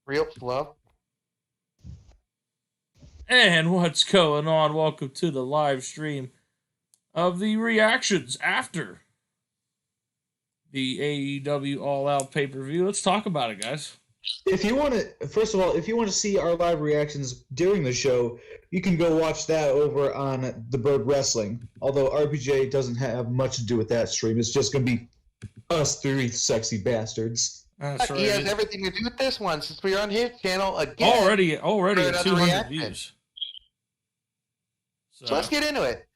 Real slow. And what's going on? Welcome to the live stream of the reactions after the AEW All Out pay-per-view. Let's talk about it, guys. If you want to, first of all, if you want to see our live reactions during the show, you can go watch that over on The Bird Wrestling. Although RPJ doesn't have much to do with that stream. It's just going to be us three sexy bastards. That's right. He has everything to do with this one since we're on his channel again. Already at 200 views. So let's get into it.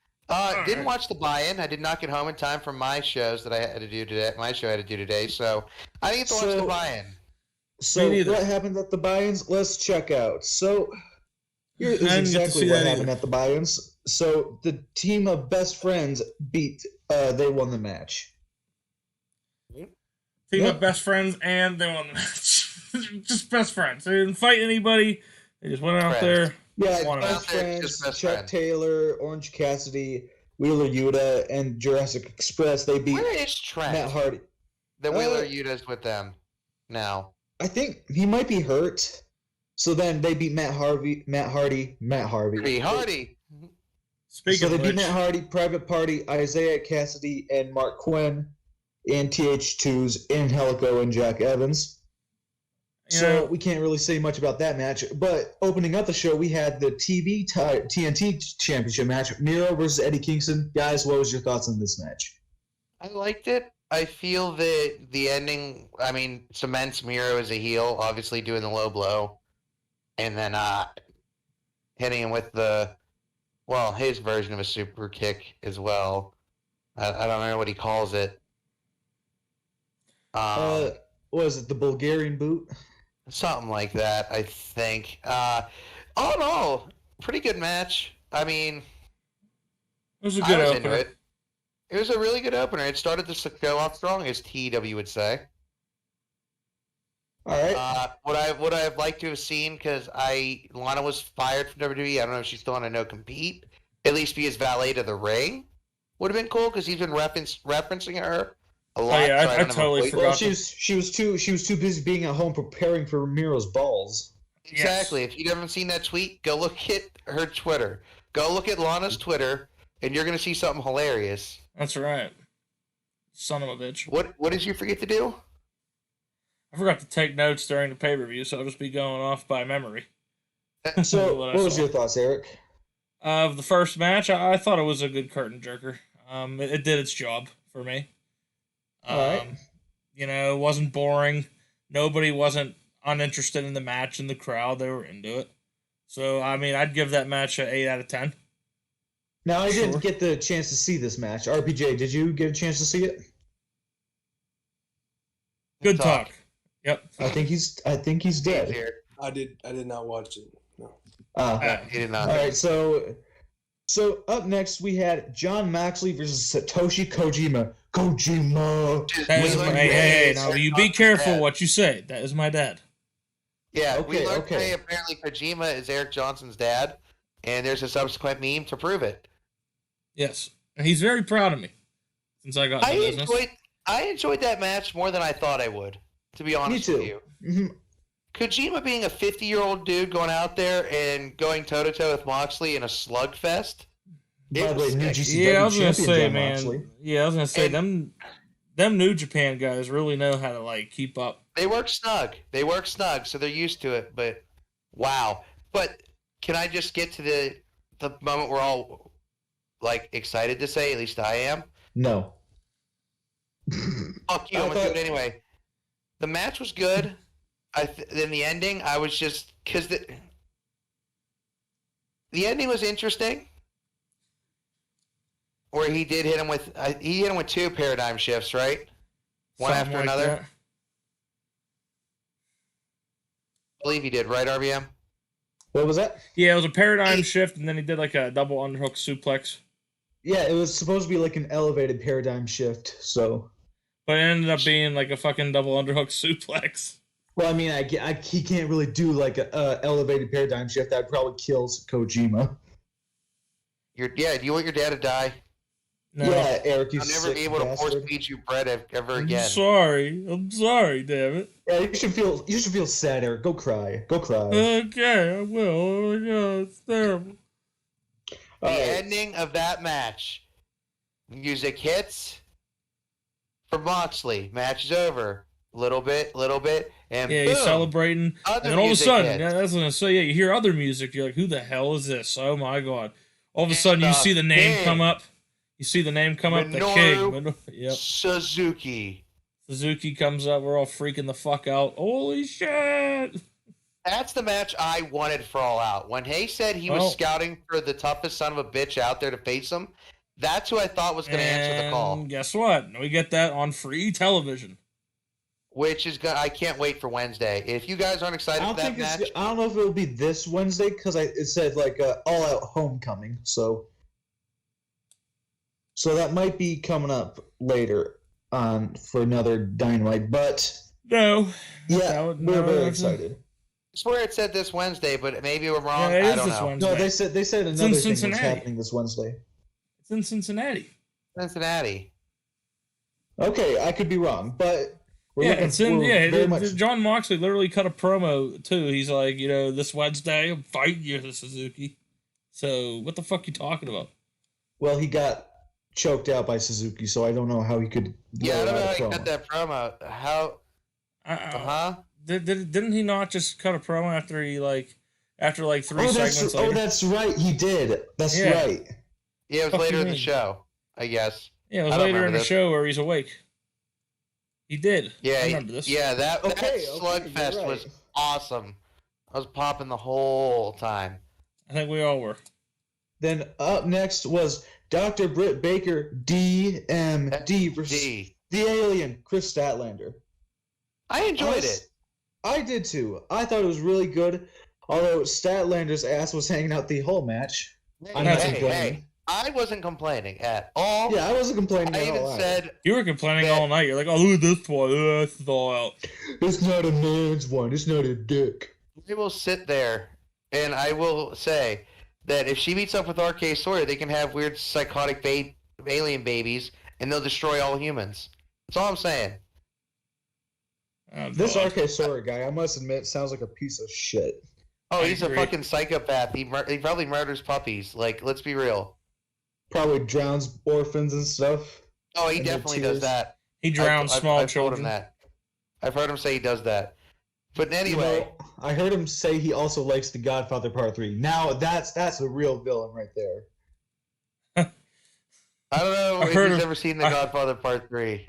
Didn't watch the buy-in. I did not get home in time for my shows that I had to do today. My show I had to do today, so I didn't get to watch the buy-in. So what happened at the buy-ins? Let's check out. So here's exactly what happened at the buy-ins. So the team of best friends they won the match. Team of best friends, and they won the match. Just best friends. They didn't fight anybody. They just went out there. Yeah, best friends, Chuck Taylor, Orange Cassidy, Wheeler Yuta, and Jurassic Express. They beat Where is Trent? Matt Hardy. The Wheeler Yuta's with them now. I think he might be hurt. So then they beat Matt Hardy. Speaking they of beat which, Matt Hardy, Private Party, Isaiah Cassidy, and Mark Quinn, and TH2's Angelico and Jack Evans. So we can't really say much about that match. But opening up the show, we had the TNT Championship match, Miro versus Eddie Kingston. Guys, what was your thoughts on this match? I liked it. I feel that the ending, cements Miro as a heel, obviously doing the low blow, and then hitting him with his version of a super kick as well. I don't know what he calls it. Was it the Bulgarian boot? Something like that, I think. All in all, pretty good match. It was a good opener. It was a really good opener. It started to go off strong, as TW would say. All right. What I've liked to have seen, because Lana was fired from WWE. I don't know if she's still on a no compete. At least be his valet to the ring would have been cool, because he's been referencing her a lot. Oh, yeah, I totally forgot. Well, she was too busy being at home preparing for Miro's balls. Exactly. Yes. If you haven't seen that tweet, go look at her Twitter. Go look at Lana's Twitter, and you're gonna see something hilarious. That's right. Son of a bitch. What did you forget to do? I forgot to take notes during the pay-per-view, so I'll just be going off by memory. So, what was your thoughts, Eric? Of the first match, I thought it was a good curtain jerker. It did its job for me. All right. It wasn't boring. Nobody wasn't uninterested in the match in the crowd. They were into it. So, I'd give that match an 8 out of 10. Now, I didn't get the chance to see this match. RPJ, did you get a chance to see it? Good talk. Yep. I think he's dead. I did not watch it. No. He did not. All right, so up next we had Jon Moxley versus Satoshi Kojima. That is hey, now you be careful what you say. That is my dad. Yeah, we learned today apparently Kojima is Eric Johnson's dad, and there's a subsequent meme to prove it. Yes, and he's very proud of me since I got in the business. I enjoyed that match more than I thought I would, to be honest with you. Mm-hmm. Kojima being a 50-year-old dude going out there and going toe-to-toe with Moxley in a slugfest. By the way, new GCW yeah, I was gonna say, Jon man. Moxley. Yeah, I was gonna say them New Japan guys really know how to keep up. They work snug, so they're used to it. But wow! But can I just get to the moment we're all excited to say? At least I am. No. Fuck you! I'm gonna do it anyway. The match was good. Then the ending, I was just because the ending was interesting. Where he did hit him with two paradigm shifts, right? One Something after another. that. I believe he did, right, RBM? What was that? Yeah, it was a paradigm shift, and then he did a double underhook suplex. Yeah, it was supposed to be an elevated paradigm shift, so. But it ended up being a fucking double underhook suplex. Well, he can't really do a elevated paradigm shift. That probably kills Kojima. Do you want your dad to die? No. Yeah, Eric, you I'll never sick be able to force bastard. feed you bread ever I'm again. sorry. Damn it. Yeah, you should feel sad, Eric. Go cry. Go cry. Okay, I will. Oh my god, it's terrible. The All right. ending of that match. Music hits for Moxley. Match is over. Little bit, and Yeah, boom. he's celebrating. Other And then all of a music sudden, hits. yeah, that's what I say. Yeah, you hear other music. You're like, who the hell is this? Oh my god! All of a And sudden, you the see the name King. come up. You see the name come up. The Minoru King. Yep. Suzuki. Suzuki comes up. We're all freaking the fuck out. Holy shit! That's the match I wanted for All Out. When Hay said he was Well- scouting for the toughest son of a bitch out there to face him, that's who I thought was going to answer the call. And guess what? We get that on free television. Which is I can't wait for Wednesday. If you guys aren't I excited for don't that think match, I don't know if it'll be this Wednesday because it said like All Out Homecoming, so that might be coming up later on for another Dynamite. But No. yeah, No, we're very that's excited. I swear it said this Wednesday, but maybe we're wrong. Yeah, it I is don't this know. Wednesday. No, they said It's another in thing was Cincinnati. happening this Wednesday. It's in Cincinnati. Cincinnati. Okay, I could be wrong, but Yeah, it's in. Yeah, very much. John Moxley literally cut a promo too. He's like, this Wednesday I'm fighting you, Suzuki. So what the fuck you talking about? Well, he got choked out by Suzuki, so I don't know how he could. Yeah, I let don't know out how a he promo. cut that promo. How? Huh? Didn't he not just cut a promo after he three segments later? Oh, that's right. He did. That's Yeah. right. Yeah, it was Fuck later you in the mean? show, I guess. Yeah, it was I don't later in remember the this. show where he's awake. He did. Yeah, I remember this. Yeah, that Okay, slugfest you're right. was awesome. I was popping the whole time. I think we all were. Then up next was Dr. Britt Baker, DMD versus D. the Alien, Chris Statlander. I enjoyed it. I did too. I thought it was really good, although Statlander's ass was hanging out the whole match. I'm not complaining. I wasn't complaining at all. Yeah, I wasn't complaining I at even all. said You were complaining Yeah. all night. You're like, oh, look at this one. This is all out. It's not a man's one. It's not a dick. I will sit there and I will say that if she meets up with RK Sawyer, they can have weird psychotic alien babies and they'll destroy all humans. That's all I'm saying. Oh, This God. RK Sawyer guy, I must admit, sounds like a piece of shit. Oh, I he's agree. a fucking psychopath. He probably murders puppies. Like, let's be real. Probably drowns orphans and stuff. Oh, he And their definitely does tears. that. He drowns small I've told children. him that. I've heard him say he does that. But anyway, You know, I heard him say he also likes The Godfather Part 3. Now that's a real villain right there. I don't know I if heard he's him- ever seen The Godfather Part 3.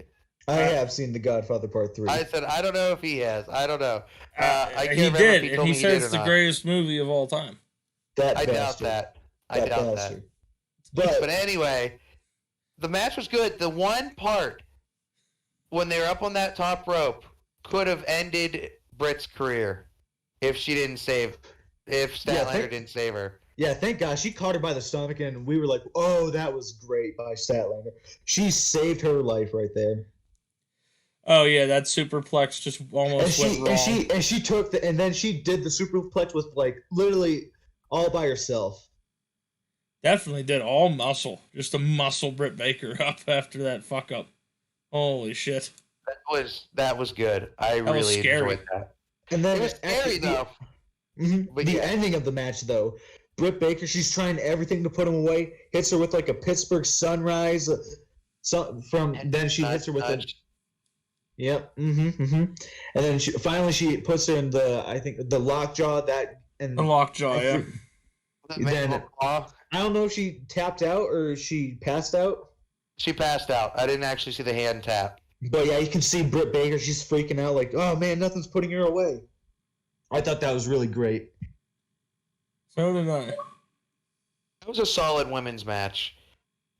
I have seen The Godfather Part 3. I said, I don't know if he has. I don't know. I can't he remember did, if he and told he me he said did it's or the not. greatest movie of all time. that I doubt bastard. that. I doubt that. But But anyway, the match was good. The one part when they were up on that top rope could have ended Britt's career if Statlander didn't save her. yeah, thank God she caught her by the stomach, and we were like, "Oh, that was great by Statlander." She saved her life right there. Oh yeah, that superplex just almost went wrong. And she took and then she did the superplex with like literally all by herself. Definitely did all muscle, just to muscle Britt Baker up after that fuck up. Holy shit! That was good. I was really scary. enjoyed that. And then It was scary though. But the yeah. ending of the match, though, Britt Baker, she's trying everything to put him away. Hits her with like a Pittsburgh Sunrise. Then she hits her with a. Yep. And then she puts her in the lockjaw and The lockjaw, yeah. Then- I don't know if she tapped out or she passed out. She passed out. I didn't actually see the hand tap. But yeah, you can see Britt Baker. She's freaking out, like, "Oh man, nothing's putting her away." I thought that was really great. So did I. It was a solid women's match.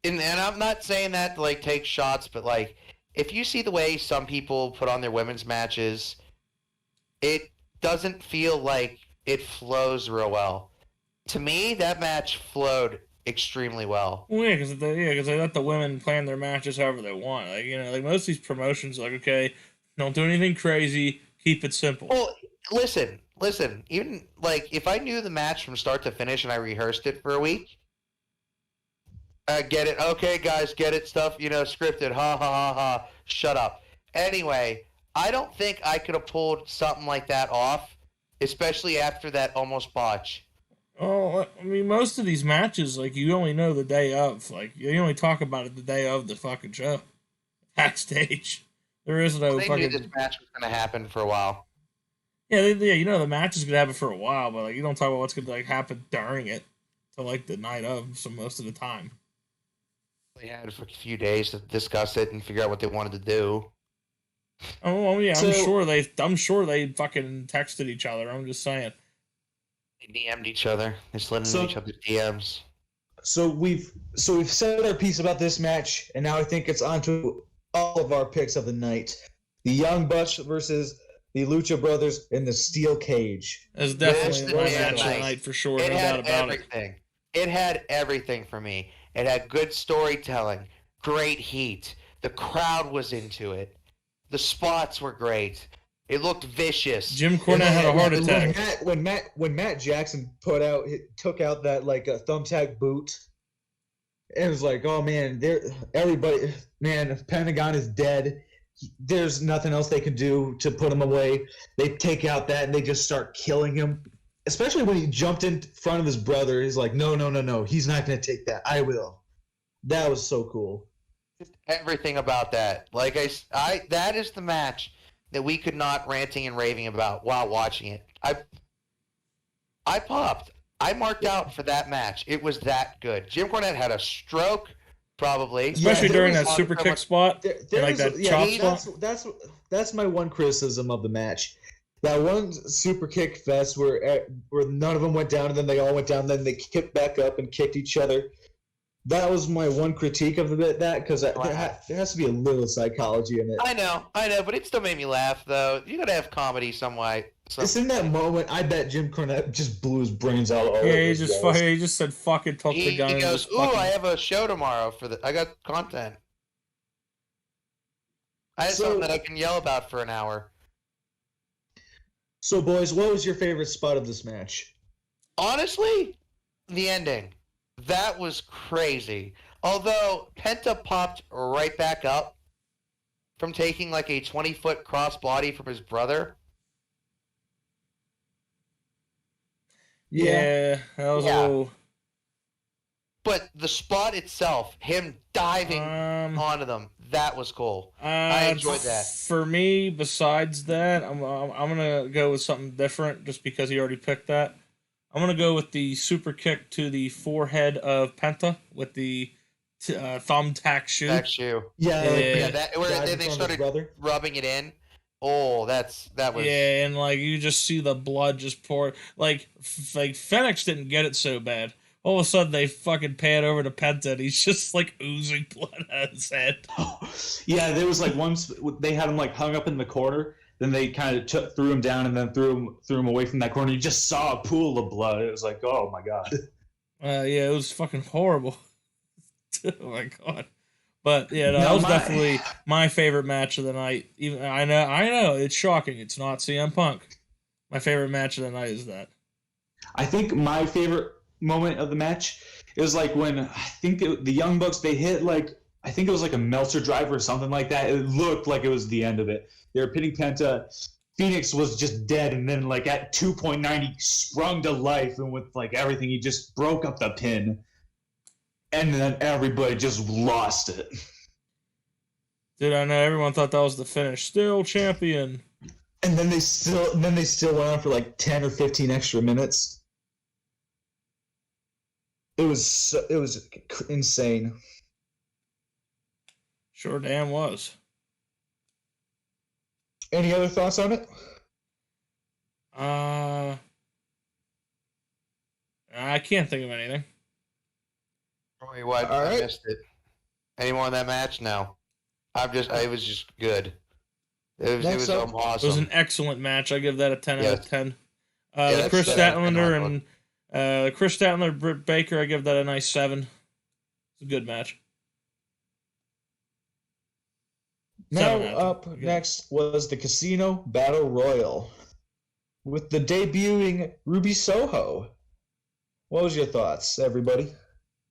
And I'm not saying that to like take shots, but like if you see the way some people put on their women's matches, it doesn't feel like it flows real well. To me, that match flowed extremely well. Well, yeah, because they let the women plan their matches however they want. Like most of these promotions, like, okay, don't do anything crazy, keep it simple. Well, listen. Even like if I knew the match from start to finish and I rehearsed it for a week, Get it? Okay, guys, get it? Stuff, scripted. Ha ha ha ha. Shut up. Anyway, I don't think I could have pulled something like that off, especially after that almost botch. Oh, I mean, most of these matches, like, you only know the day of. Like, you only talk about it the day of the fucking show. Backstage. There is no They fucking... knew this match was going to happen for a while. Yeah, you know the match is going to happen for a while, but, like, you don't talk about what's going to, like, happen during it till, like, the night of, so most of the time. They had a few days to discuss it and figure out what they wanted to do. Oh, well, yeah, I'm sure they fucking texted each other. I'm just saying. They DM'd each other. They slid into each other's DMs. So we've said our piece about this match, and now I think it's on to all of our picks of the night. The Young Bucks versus the Lucha Brothers in the Steel Cage. It's definitely my match of the night for sure. No doubt about it. It had everything for me. It had good storytelling, great heat. The crowd was into it. The spots were great. It looked vicious. Jim Cornette had a heart attack. When Matt Jackson took out that like a thumbtack boot, it was like, oh man, everybody, man, Pentagon is dead. There's nothing else they can do to put him away. They take out that and they just start killing him. Especially when he jumped in front of his brother. He's like, no, he's not going to take that. I will. That was so cool. Just everything about that. Like that is the match that we could not ranting and raving about while watching it. I popped. I marked out for that match. It was that good. Jim Cornette had a stroke, probably. Especially during that super kick spot. Chop spot. That's my one criticism of the match. That one super kick fest where none of them went down and then they all went down, then they kicked back up and kicked each other. That was my one critique of that because there has to be a little psychology in it. I know, but it still made me laugh though. You gotta have comedy some way. It's in that moment. I bet Jim Cornette just blew his brains out. Yeah, he just said fuck it, took the gun. He goes, "Ooh, I have a show tomorrow I got content. I have something that I can yell about for an hour." So, boys, what was your favorite spot of this match? Honestly, the ending. That was crazy. Although Penta popped right back up from taking like a 20-foot crossbody from his brother. Yeah, that was a little... But the spot itself, him diving onto them, that was cool. I enjoyed that. For me, besides that, I'm gonna go with something different, just because he already picked that. I'm gonna go with the super kick to the forehead of Penta with the thumbtack shoe. Yeah. They started rubbing it in. Oh, that was... Yeah, and like you just see the blood just pour. Like Fenix didn't get it so bad. All of a sudden, they fucking pan over to Penta, and he's just, like, oozing blood out of his head. Yeah, there was, like, once they had him, like, hung up in the corner. Then they kind of threw him down and then threw him away from that corner. You just saw a pool of blood. It was like, oh, my God. Yeah, it was fucking horrible. Oh, my God. But, yeah, that was definitely my favorite match of the night. Even I know, it's shocking. It's not CM Punk. My favorite match of the night is that. I think my favorite moment of the match is like when I think the Young Bucks, they hit like, I think it was like a Meltzer driver or something like that. It looked like it was the end of it. They were pinning Penta. Phoenix was just dead, and then like at 2.9 he sprung to life, and with like everything he just broke up the pin, and then everybody just lost it. Dude, I know everyone thought that was the finish. Still champion. And then they still went on for like 10 or 15 extra minutes. It was insane. Sure damn was. Any other thoughts on it? I can't think of anything. Wait, what? I missed it. Any more in that match? No. It was just good. It was awesome. It was an excellent match. I give that a 10 out of 10. The Chris Statlander and Chris Statlander, Britt Baker, I give that a nice 7. It's a good match. Now up next was the Casino Battle Royal with the debuting Ruby Soho. What was your thoughts, everybody?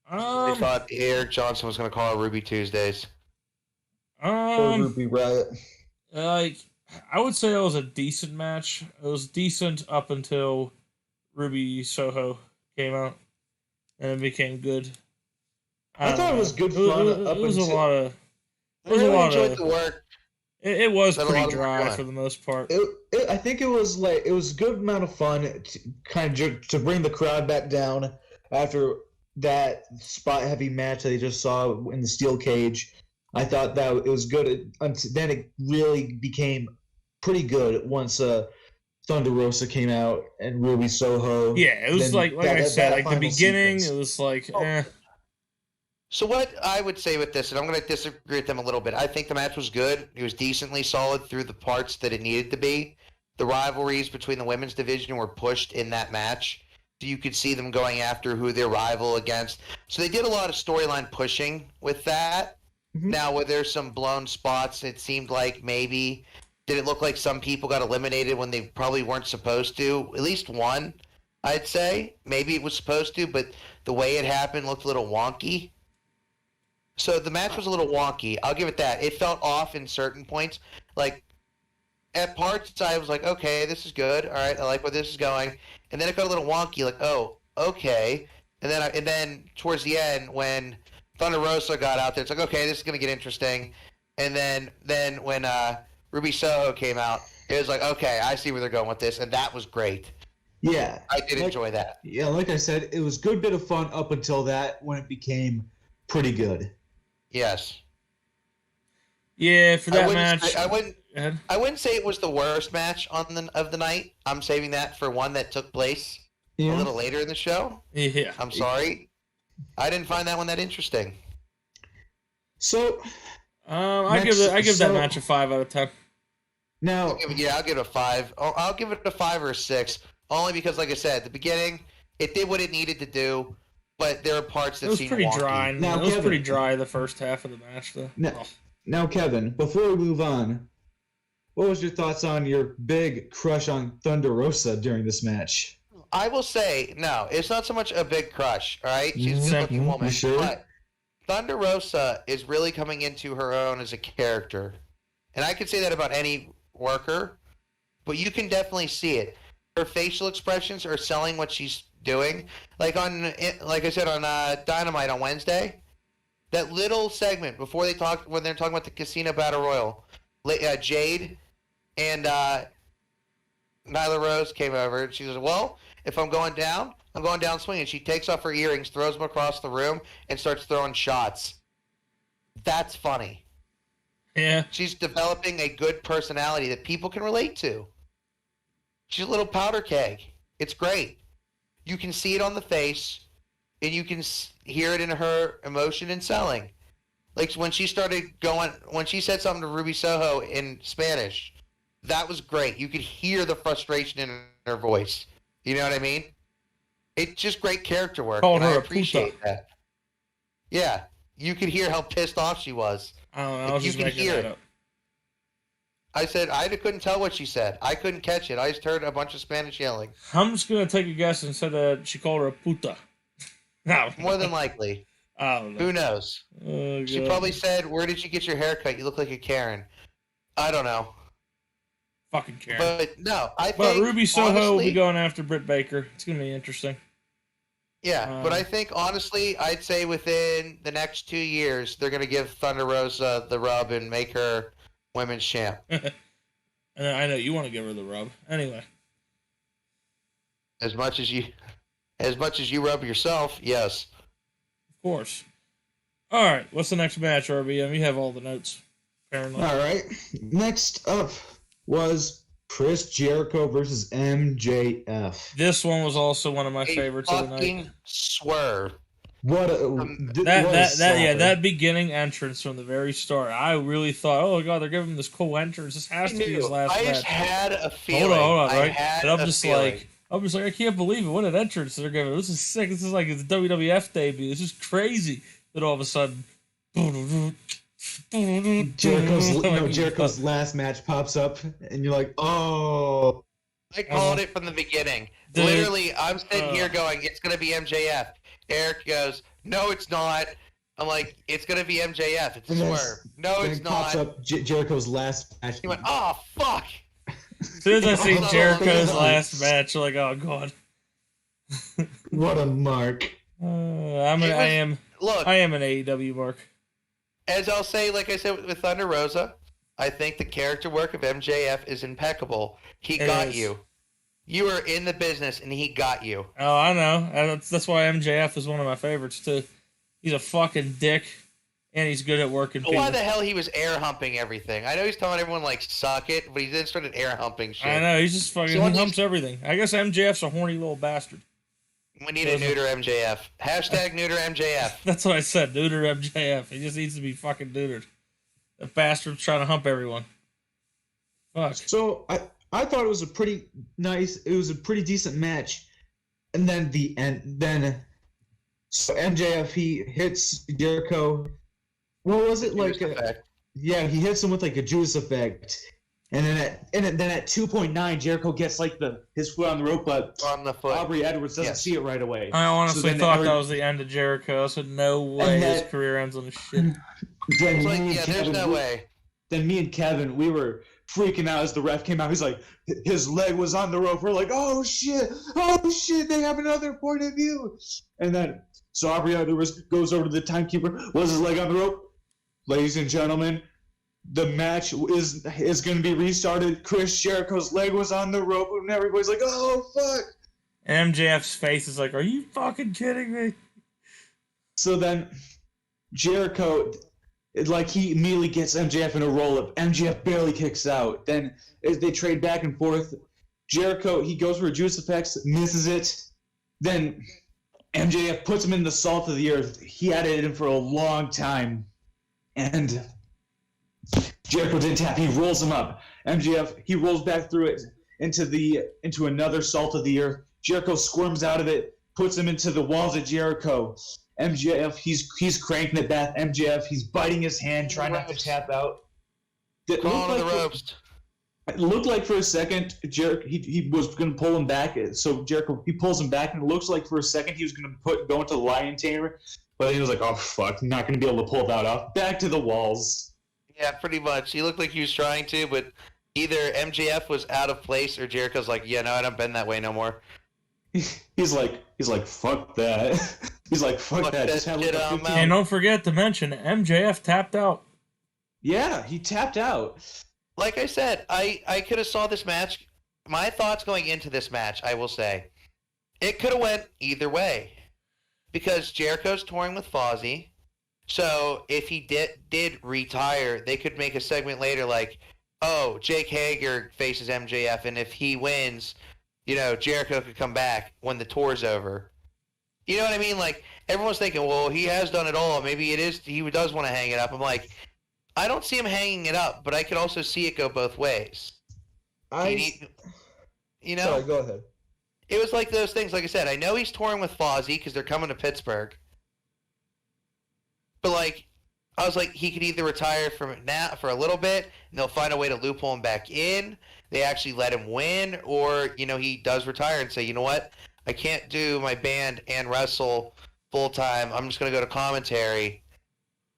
They thought Eric Johnson was going to call it Ruby Tuesdays. Or Ruby Riot. Like, I would say it was a decent match. It was decent up until Ruby Soho came out, and it became good. I thought it was good fun. It was a lot of. I really enjoyed the work. It was pretty dry for the most part. I think it was a good amount of fun to bring the crowd back down after that spot heavy match that they just saw in the steel cage. I thought that it was good. Then it really became pretty good once Thunder Rosa came out and Ruby Soho. Yeah, it was like I said, like the beginning, it was like, eh. So what I would say with this, and I'm going to disagree with them a little bit, I think the match was good. It was decently solid through the parts that it needed to be. The rivalries between the women's division were pushed in that match. So you could see them going after who their rival against. So they did a lot of storyline pushing with that. Mm-hmm. Now, were there some blown spots? It seemed like maybe. Did it look like some people got eliminated when they probably weren't supposed to? At least one, I'd say. Maybe it was supposed to, but the way it happened looked a little wonky. So the match was a little wonky. I'll give it that. It felt off in certain points. Like, at parts, I was like, okay, this is good. All right, I like where this is going. And then it got a little wonky, like, oh, okay. And then towards the end, when Thunder Rosa got out there, it's like, okay, this is going to get interesting. And then when Ruby Soho came out, it was like, okay, I see where they're going with this. And that was great. Yeah. I did enjoy that. Yeah, like I said, it was a good bit of fun up until that when it became pretty good. Yes. Yeah, for that match, I wouldn't say it was the worst match of the night. I'm saving that for one that took place a little later in the show. Yeah. I'm sorry. I didn't find that one that interesting. So, I give that match a 5 out of 10. Now, I'll give it a 5. I'll give it a 5 or a 6, only because, like I said, at the beginning, it did what it needed to do. But there are parts that seemed wonky. It was pretty dry. It was pretty dry the first half of the match, though. Now, Kevin, before we move on, what was your thoughts on your big crush on Thunder Rosa during this match? I will say, no, it's not so much a big crush, all right? She's a good-looking woman. Sure? But Thunder Rosa is really coming into her own as a character. And I could say that about any worker, but you can definitely see it. Her facial expressions are selling what she's doing. Like I said on Dynamite on Wednesday, that little segment when they're talking about the Casino Battle Royal, Jade and Nyla Rose came over and she says, well, if I'm going down swinging. She takes off her earrings, throws them across the room, and starts throwing shots. That's funny. Yeah. She's developing a good personality that people can relate to. She's a little powder keg. It's great. You can see it on the face, and you can hear it in her emotion and selling. Like when she said something to Ruby Soho in Spanish, that was great. You could hear the frustration in her voice. You know what I mean? It's just great character work, and I appreciate that. Yeah, you could hear how pissed off she was. I don't know. I was just making that up. I said I couldn't tell what she said. I couldn't catch it. I just heard a bunch of Spanish yelling. I'm just gonna take a guess and said that she called her a puta. No, more than likely. I don't know. Who knows? Oh, she probably said, "Where did you get your haircut? You look like a Karen." I don't know. Fucking Karen. But no, I think. But Ruby Soho will be going after Britt Baker. It's gonna be interesting. Yeah, but I think honestly, I'd say within the next 2 years, they're gonna give Thunder Rosa the rub and make her women's champ. And I know you want to give her the rub. Anyway. As much as you rub yourself, yes. Of course. All right, what's the next match, RBM? You have all the notes, apparently. All right. Next up was Chris Jericho versus MJF. This one was also one of my favorites of the night. Fucking swerve. That beginning entrance from the very start, I really thought, oh god, they're giving him this cool entrance. This has to be his last match. I just had a feeling. Hold on, right? And I'm just like, I can't believe it. What an entrance they're giving. This is sick. This is like his WWF debut. This is crazy. Then all of a sudden, Jericho's last match pops up, and you're like, oh. I called it from the beginning. Literally, I'm sitting here going, it's going to be MJF. Eric goes, "No, it's not." I'm like, "It's gonna be MJF. It's a And then- swerve." No, Then it's it pops not. up Jericho's last match. He went, "Oh fuck." As soon as I see Oh, Jericho's God. last match, I'm like, oh god. What a mark. I It was- Look, am an AEW mark. as I'll say, like I said with Thunder Rosa, I think the character work of MJF is impeccable. He It got is. you. You were in the business, and he got you. Oh, I know. That's why MJF is one of my favorites too. He's a fucking dick, and he's good at working people. Why the hell he was air humping everything? I know he's telling everyone like suck it, but he then started air humping shit. I know, he's just fucking So he humps everything. I guess MJF's a horny little bastard. We need to neuter MJF. Hashtag neuter MJF. That's what I said. Neuter MJF. He just needs to be fucking neutered. The bastard's trying to hump everyone. Fuck. So I thought it was a pretty decent match. And then so MJF, he hits Jericho. What was it like? Yeah, he hits him with like a Judas effect. And then at 2.9, Jericho gets like his foot on the rope, but On the foot. Aubrey Edwards doesn't see it right away. I honestly then thought that was the end of Jericho. I said, no way his career ends on this shit. Then It's me like, and yeah, there's Kevin, no way. Then me and Kevin, we were freaking out as the ref came out. He's like, his leg was on the rope. We're like, oh shit, they have another point of view. And then, so Aubrey Edwards goes over to the timekeeper, was his leg on the rope? Ladies and gentlemen, the match is going to be restarted. Chris Jericho's leg was on the rope, and everybody's like, oh fuck. And MJF's face is like, are you fucking kidding me? So then, Jericho, he immediately gets MJF in a roll-up. MJF barely kicks out. Then, as they trade back and forth, Jericho, he goes for a Juice Effects, misses it. Then, MJF puts him in the salt of the earth. He had it in for a long time. And Jericho didn't tap. He rolls him up. MJF, he rolls back through it into another salt of the earth. Jericho squirms out of it, puts him into the walls of Jericho. MJF, he's cranking it back. MJF, he's biting his hand, trying not to tap out. Calling the ropes. It looked like for a second, Jericho, he was going to pull him back. So Jericho, he pulls him back, and it looks like for a second he was going to go into the lion tamer. But he was like, oh, fuck, not going to be able to pull that off. Back to the walls. Yeah, pretty much. He looked like he was trying to, but either MJF was out of place or Jericho's like, yeah, no, I don't bend that way no more. He's like, fuck that. He's like, fuck that. Just have shit like a on 15 And don't forget to mention, MJF tapped out. Yeah, he tapped out. Like I said, I could have saw this match. My thoughts going into this match, I will say, it could have went either way. Because Jericho's touring with Fozzy. So if he did retire, they could make a segment later like, oh, Jake Hager faces MJF, and if he wins, Jericho could come back when the tour's over. You know what I mean? Like, everyone's thinking, well, he has done it all. Maybe he does want to hang it up. I'm like, I don't see him hanging it up, but I could also see it go both ways. Sorry, go ahead. It was like those things, like I said, I know he's touring with Fozzy because they're coming to Pittsburgh. But, I was like, he could either retire from it now for a little bit, and they'll find a way to loophole him back in. They actually let him win, or, he does retire and say, you know what? I can't do my band and wrestle full-time. I'm just going to go to commentary.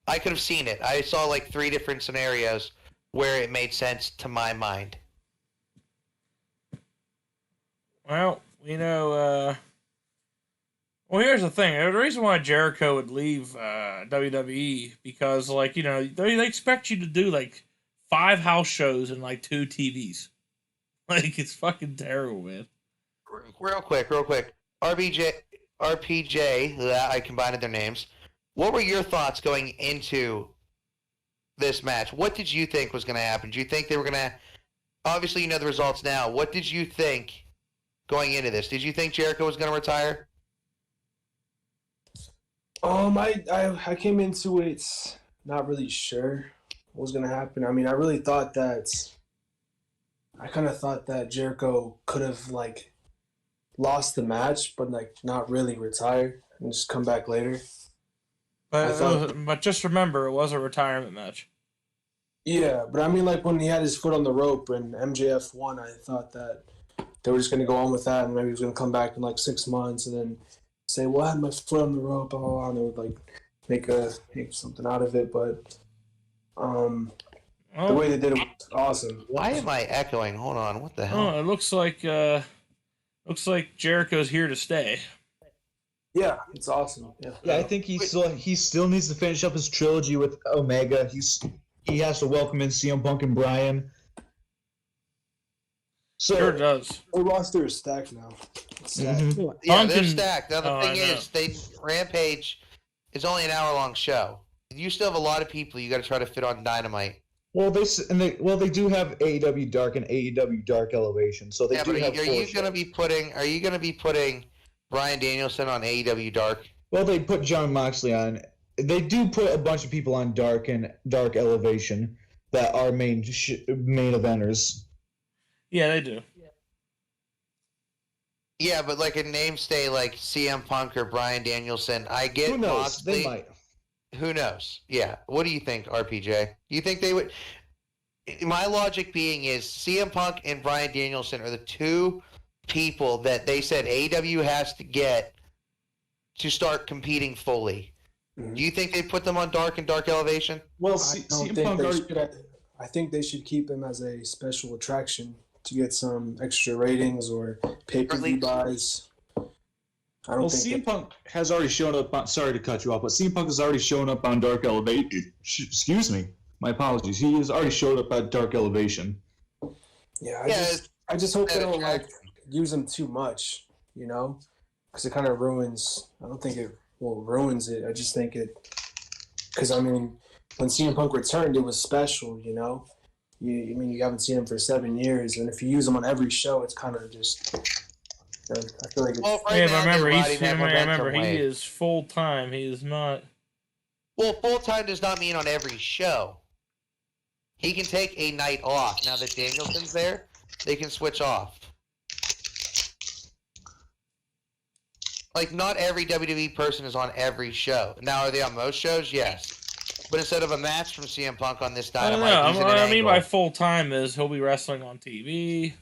I could have seen it. I saw, 3 different scenarios where it made sense to my mind. Well, here's the thing. The reason why Jericho would leave WWE because, they expect you to do 5 house shows and 2 TVs. It's fucking terrible, man. Real quick. RPJ, I combined their names. What were your thoughts going into this match? What did you think was going to happen? Do you think they were going to... Obviously, you know the results now. What did you think going into this? Did you think Jericho was going to retire? I came into it not really sure what was gonna happen. I mean, I kind of thought that Jericho could have lost the match, but not really retire and just come back later. But just remember, it was a retirement match. Yeah, but I mean, when he had his foot on the rope and MJF won, I thought that they were just gonna go on with that, and maybe he was gonna come back in 6 months, and then say, "Well, I had my foot on the rope," blah, blah, blah, and they would like make something out of it. But the way they did it was awesome. Why am I echoing? Hold on, what the hell? Oh, it looks like Jericho's here to stay. Yeah, it's awesome. Yeah, I think he still needs to finish up his trilogy with Omega. He has to welcome in CM Punk and Bryan. So, Sure does. The roster is stacked now. Yeah, they're stacked. Now the thing is, Rampage is only an hour-long show. You still have a lot of people you got to try to fit on Dynamite. Well, they do have AEW Dark and AEW Dark Elevation, so they do have. Are you going to be putting Bryan Danielson on AEW Dark? Well, they put Jon Moxley on. They do put a bunch of people on Dark and Dark Elevation that are main eventers. Yeah, they do. Yeah, but like a namestay like CM Punk or Bryan Danielson, I get Who knows? Moxley. They might. Who knows? Yeah. What do you think, RPJ? Do you think they would? My logic being is CM Punk and Bryan Danielson are the two people that they said AEW has to get to start competing fully. Mm-hmm. Do you think they put them on Dark and Dark Elevation? Well, I think they should keep them as a special attraction to get some extra ratings or pay-per-view buys. CM Punk has already shown up. Sorry to cut you off, but CM Punk has already shown up on Dark Elevation. Excuse me, my apologies. He has already showed up at Dark Elevation. Yeah, I just hope they don't use him too much, because it kind of ruins. I don't think it ruins it. I just think it, because when CM Punk returned, it was special, You haven't seen him for 7 years, and if you use him on every show, it's kind of just. I feel like. Remember, he is full time. He is not. Well, full time does not mean on every show. He can take a night off. Now that Danielson's there, they can switch off. Like, not every WWE person is on every show. Now, are they on most shows? Yes. But instead of a match from CM Punk on this Dynamite, what I mean by full time is he'll be wrestling on TV.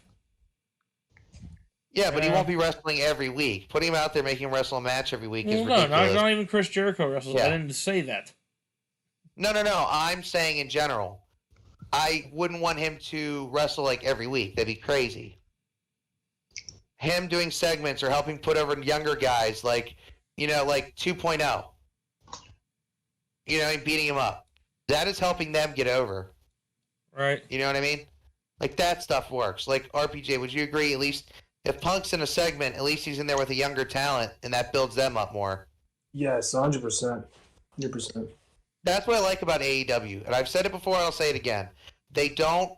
Yeah, but he won't be wrestling every week. Putting him out there making him wrestle a match every week is ridiculous. No, not even Chris Jericho wrestles. Yeah. I didn't say that. No. I'm saying in general. I wouldn't want him to wrestle like every week. That'd be crazy. Him doing segments or helping put over younger guys like 2.0. Beating him up. That is helping them get over. Right. You know what I mean? Like, that stuff works. Like, RPJ, would you agree? At least, if Punk's in a segment, at least he's in there with a younger talent, and that builds them up more. Yes, 100%. 100%. That's what I like about AEW. And I've said it before, and I'll say it again. They don't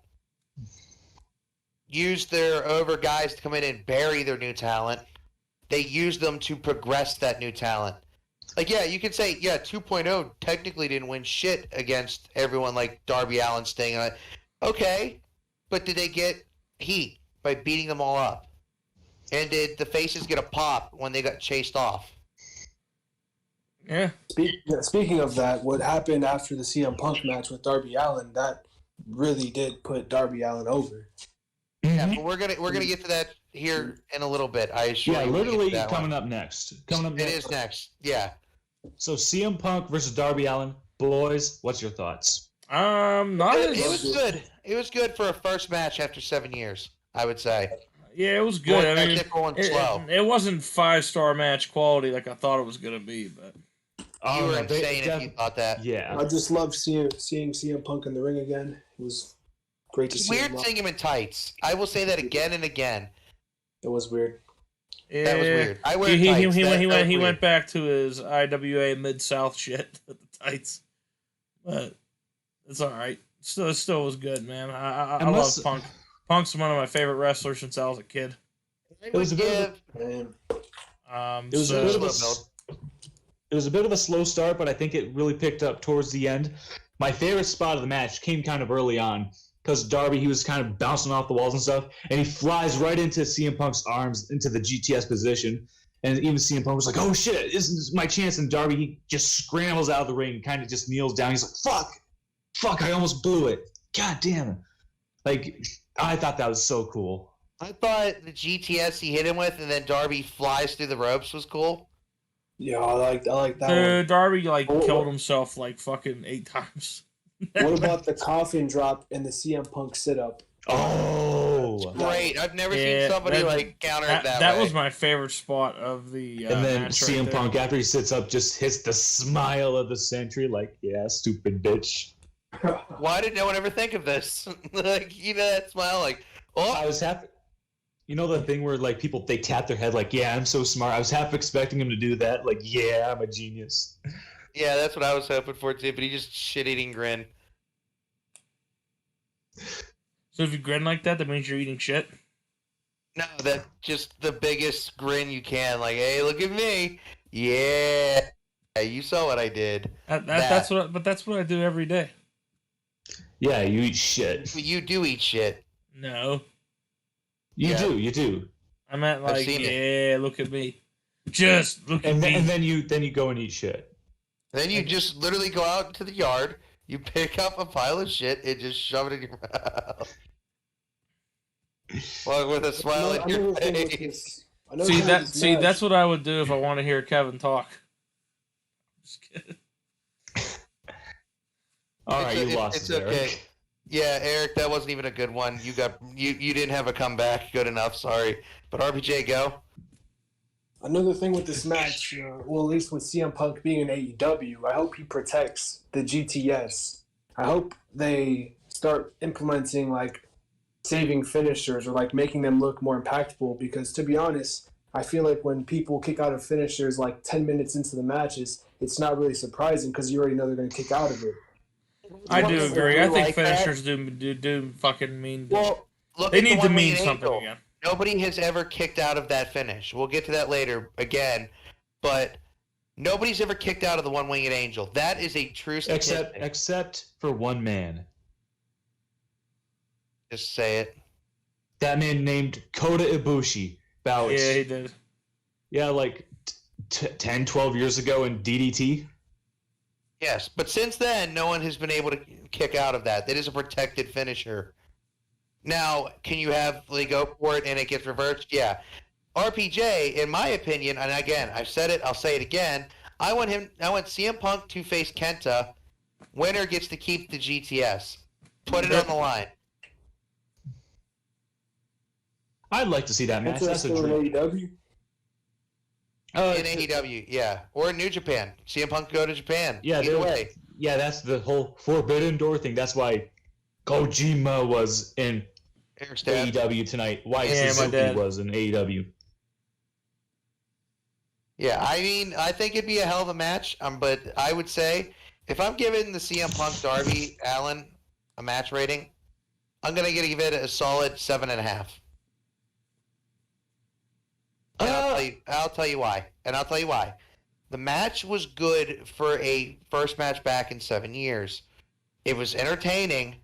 use their over guys to come in and bury their new talent. They use them to progress that new talent. Like, yeah, you could say, 2.0 technically didn't win shit against everyone like Darby Allin, Sting. Okay, but did they get heat by beating them all up? And did the faces get a pop when they got chased off? Yeah. Speaking of that, what happened after the CM Punk match with Darby Allin, that really did put Darby Allin over. Yeah, but we're gonna get to that here in a little bit. I assure you. Yeah, literally coming up next. It is next. Yeah. So CM Punk versus Darby Allin, boys, what's your thoughts? It was good. It was good for a first match after 7 years, I would say. Yeah, it was good. It wasn't 5-star match quality like I thought it was gonna be, but you were insane if you thought that. Yeah, I just loved seeing CM Punk in the ring again. It was great to see. Weird seeing him in tights. I will say that again and again. It was weird. Yeah, that was weird. I wear tights. He went back to his IWA Mid-South shit with the tights, but it's all right. It still was good, man. I love Punk. Punk's one of my favorite wrestlers since I was a kid. It was a bit of a slow start, but I think it really picked up towards the end. My favorite spot of the match came kind of early on because Darby, he was kind of bouncing off the walls and stuff, and he flies right into CM Punk's arms into the GTS position, and even CM Punk was like, "Oh shit, this is my chance!" And Darby, he just scrambles out of the ring, kind of just kneels down. He's like, "Fuck, I almost blew it. God damn it!" Like, I thought that was so cool. I thought the GTS he hit him with, and then Darby flies through the ropes was cool. Yeah, I like that one. Darby killed himself like fucking 8 times. What about the coffin drop and the CM Punk sit up? Oh, great! I've never seen somebody counter it that way. That was my favorite spot of the and then match CM right Punk after he sits up just hits the smile of the century, like, yeah, stupid bitch. Why did no one ever think of this? That smile, like, oh. I was happy. You know the thing where people they tap their head like, yeah, I'm so smart. I was half expecting him to do that, like, yeah, I'm a genius. Yeah, that's what I was hoping for too, but he just shit-eating grin. So if you grin like that means you're eating shit? No, that's just the biggest grin you can. Like, hey, look at me. Yeah, you saw what I did. That's what I do every day. Yeah, you eat shit. You do eat shit. No. You do. I meant look at me. Just look at me. And then you go and eat shit. Then you just literally go out into the yard, you pick up a pile of shit and just shove it in your mouth. Well, with a smile on your face. That's what I would do if I want to hear Kevin talk. Just kidding. All right, you lost. It's okay. Eric. Yeah, Eric, that wasn't even a good one. You didn't have a comeback good enough. Sorry, but RPJ, go. Another thing with this match, well, at least with CM Punk being in AEW, I hope he protects the GTS. I hope they start implementing saving finishers or making them look more impactful, because to be honest, I feel like when people kick out of finishers 10 minutes into the matches, it's not really surprising because you already know they're going to kick out of it. I do agree. I think finishers do fucking mean. Well, they need to mean something again. Nobody has ever kicked out of that finish. We'll get to that later again, but nobody's ever kicked out of the one-winged angel. That is a true statistic. Except for one man. Just say it. That man named Kota Ibushi. Yeah, he did. Yeah, 10, 12 years ago in DDT. Yes, but since then, no one has been able to kick out of that. That is a protected finisher. Now, can you go for it and it gets reversed? Yeah. RPJ, in my opinion, and again, I've said it, I'll say it again, I want CM Punk to face Kenta. Winner gets to keep the GTS. Put it on the line. I'd like to see that match. That's a dream. AEW? In AEW, yeah. Or in New Japan. CM Punk go to Japan. Yeah, either way. Yeah, that's the whole Forbidden Door thing. That's why Kojima was in AEW tonight. Why Suzuki was in AEW. Yeah, I mean, I think it'd be a hell of a match. But I would say, if I'm giving the CM Punk Darby Allin a match rating, I'm going to give it a solid 7.5. I'll tell you why. And I'll tell you why. The match was good for a first match back in 7 years. It was entertaining.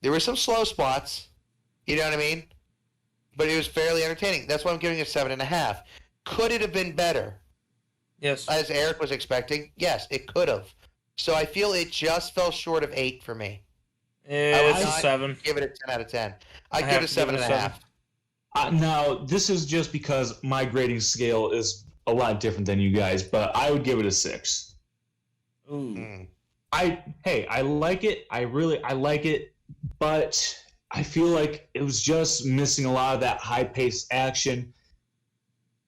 There were some slow spots. You know what I mean? But it was fairly entertaining. That's why I'm giving it 7.5. Could it have been better? Yes. As Eric was expecting? Yes, it could have. So I feel it just fell short of 8 for me. It's a 7. Give it a 10 out of 10. I'd give it a 7.5. Now, this is just because my grading scale is a lot different than you guys, but I would give it a 6. Ooh. I like it. I like it, but I feel like it was just missing a lot of that high-paced action.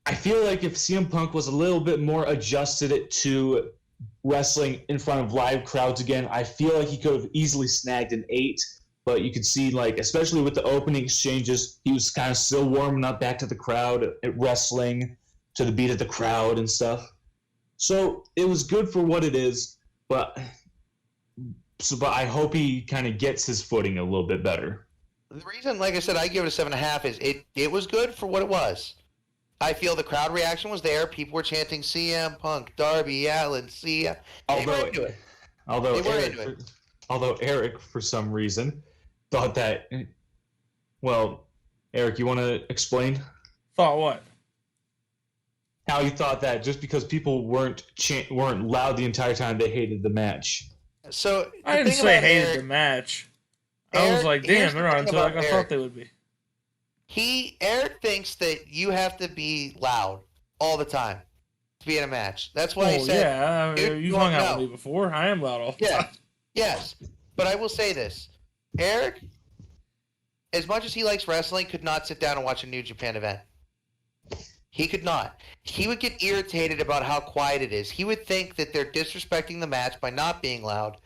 I feel like if CM Punk was a little bit more adjusted it to wrestling in front of live crowds again, I feel like he could have easily snagged an 8. But you could see, especially with the opening exchanges, he was kind of still warming up back to the crowd, wrestling to the beat of the crowd and stuff. So it was good for what it is, but I hope he kind of gets his footing a little bit better. The reason, like I said, I give it a 7.5 is it was good for what it was. I feel the crowd reaction was there. People were chanting CM Punk, Darby Allin, CM. Although Eric, for some reason, thought that. Well, Eric, you want to explain? Thought what? How you thought that just because people weren't loud the entire time, they hated the match. So I didn't say hated the match. I was like, damn, they're not until I thought they would be. Eric thinks that you have to be loud all the time. to be in a match. That's why I said, yeah, you've hung out with me before. I am loud all the time. Yes, but I will say this: Eric, as much as he likes wrestling, could not sit down and watch a New Japan event. He could not. He would get irritated about how quiet it is. He would think that they're disrespecting the match by not being loud.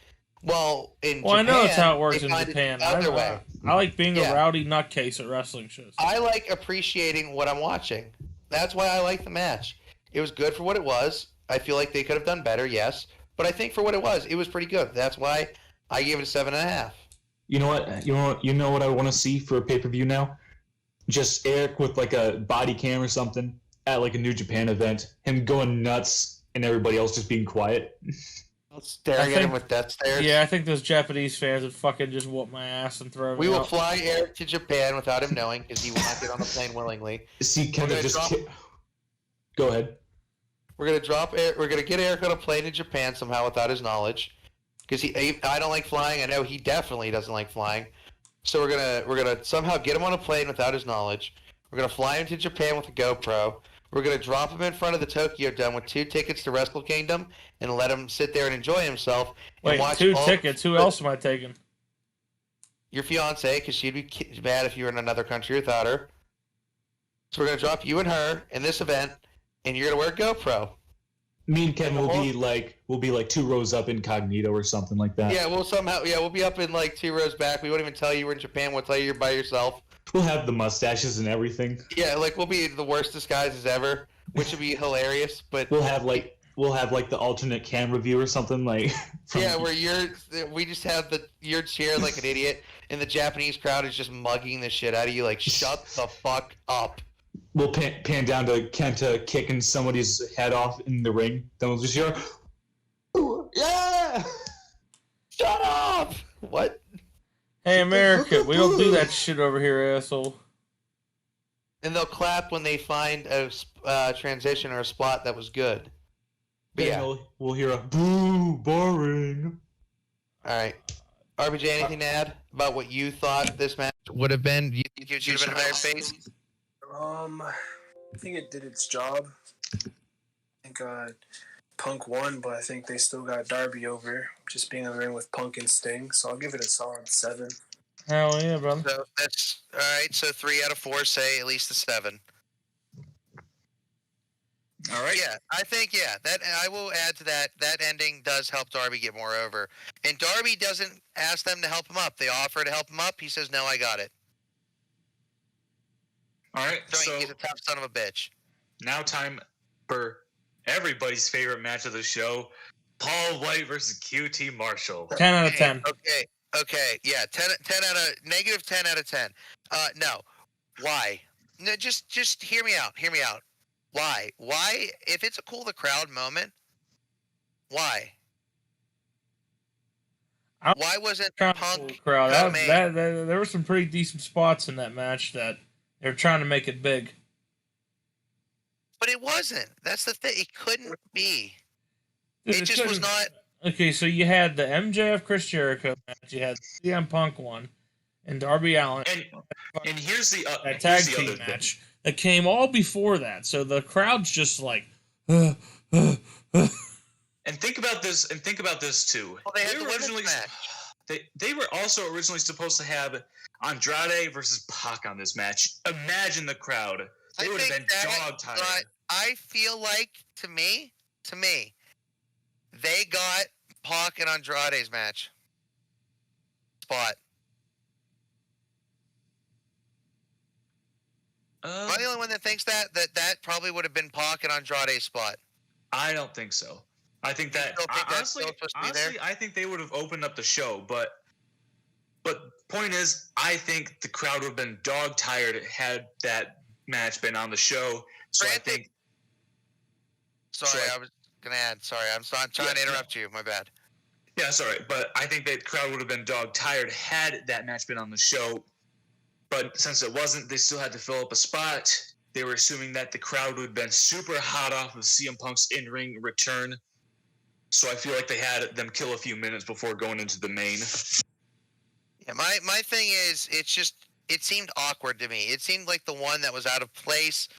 Well, Japan, I know that's how it works in Japan. I like being a rowdy nutcase at wrestling shows. I like appreciating what I'm watching. That's why I like the match. It was good for what it was. I feel like they could have done better, yes. But I think for what it was pretty good. That's why I gave it a 7.5. You know what? You know what I want to see for a pay-per-view now? Just Eric with like a body cam or something at like a New Japan event. Him going nuts and everybody else just being quiet. Staring at him with death stares. Yeah, I think those Japanese fans would fucking just whoop my ass and throw me We will out. fly Eric to Japan without him knowing because he will not get on the plane willingly. See, Kevin, go ahead. We're gonna get Eric on a plane in Japan somehow without his knowledge, because I don't like flying. I know he definitely doesn't like flying. So we're gonna somehow get him on a plane without his knowledge. We're gonna fly him to Japan with a GoPro. We're gonna drop him in front of the Tokyo Dome with 2 tickets to Wrestle Kingdom and let him sit there and enjoy himself. And watch 2 tickets? Who else am I taking? Your fiance, because she'd be mad if you were in another country without her. So we're gonna drop you and her in this event. And you're gonna wear a GoPro. Me and Kevin will be like 2 rows up incognito or something like that. Yeah, we'll be up in like 2 rows back. We won't even tell you we're in Japan. We'll tell you you're by yourself. We'll have the mustaches and everything. Yeah, like we'll be the worst disguises ever, which would be hilarious. But we'll have like the alternate camera view or something like. Where we just have your chair like an idiot, and the Japanese crowd is just mugging the shit out of you. Like, shut the fuck up. We'll pan down to Kenta kicking somebody's head off in the ring. Then we'll just hear, yeah! Shut up! What? Hey, America, we don't do that shit over here, asshole. And they'll clap when they find a transition or a spot that was good. But yeah. We'll hear a boo, boring. All right. RBJ, anything to add about what you thought this match would have been? You think it should have been higher pace? I think it did its job. I think Punk won, but I think they still got Darby over, just being in the ring with Punk and Sting. So I'll give it a solid 7. Hell yeah, brother. So that's all right. So 3 out of 4 say at least a 7. All right. Yeah, I think that I will add to that. That ending does help Darby get more over, and Darby doesn't ask them to help him up. They offer to help him up. He says, "No, I got it." All right, so he's a tough son of a bitch. Now time for everybody's favorite match of the show, Paul White versus QT Marshall. 10 out of 10. Okay, yeah, 10 out of negative 10 out of 10. No, why? No, just hear me out. Why? If it's a cool the crowd moment, why? Why wasn't Punk crowd? There were some pretty decent spots in that match that they're trying to make it big. But it wasn't. That's the thing. It couldn't be. It just was not. Okay, so you had the MJF Chris Jericho match, you had the CM Punk one, and Darby Allin. And here's the tag team match that came all before that. So the crowd's just like, And think about this. And think about this too. Well, they had the women's match. They were also originally supposed to have Andrade versus Pac on this match. Imagine the crowd. They would have been dog tired. I feel like, to me, they got Pac and Andrade's match spot. Am I the only one that thinks that probably would have been Pac and Andrade's spot? I don't think so. I think that honestly, I think they would have opened up the show, but point is, I think the crowd would have been dog tired had that match been on the show. So I think. Sorry, I was gonna add. Sorry, I'm not trying to interrupt you. My bad. Yeah, sorry, but I think the crowd would have been dog tired had that match been on the show. But since it wasn't, they still had to fill up a spot. They were assuming that the crowd would have been super hot off of CM Punk's in-ring return. So I feel like they had them kill a few minutes before going into the main. Yeah, my thing is, it seemed awkward to me. It seemed like the one that was out of place.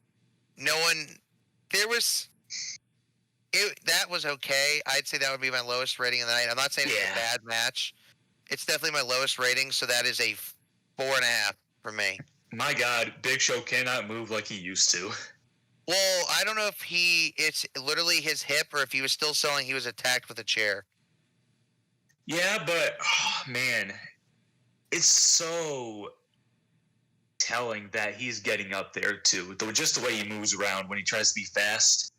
that was okay. I'd say that would be my lowest rating of the night. I'm not saying it's a bad match. It's definitely my lowest rating, so that is a 4.5 for me. My God, Big Show cannot move like he used to. Well, I don't know if it's literally his hip or if he was still selling he was attacked with a chair. Yeah, but, oh, man, it's so telling that he's getting up there, too. Just the way he moves around when he tries to be fast.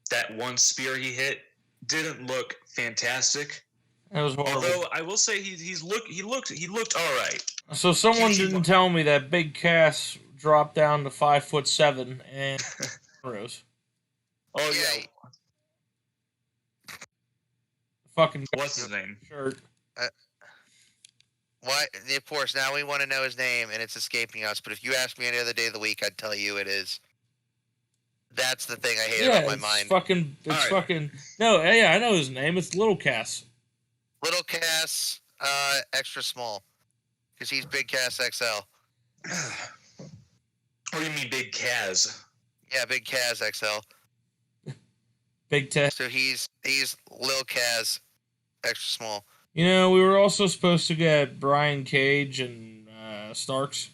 That one spear he hit didn't look fantastic. That was horrible. Although I will say he looked all right. So someone didn't tell me that Big Cass dropped down to 5'7" and rose. Oh yeah. Fucking what's his name? Shirt. What? Of course, now we want to know his name, and it's escaping us. But if you ask me any other day of the week, I'd tell you it is. That's the thing I hate about my mind. Fucking. No, yeah, I know his name. It's Little Cass. Little Cass, extra small, because he's Big Cass XL. What do you mean, Big Cass? Yeah, Big Cass XL. Big Test. So he's Lil Cass, extra small. You know, we were also supposed to get Brian Cage and Starks.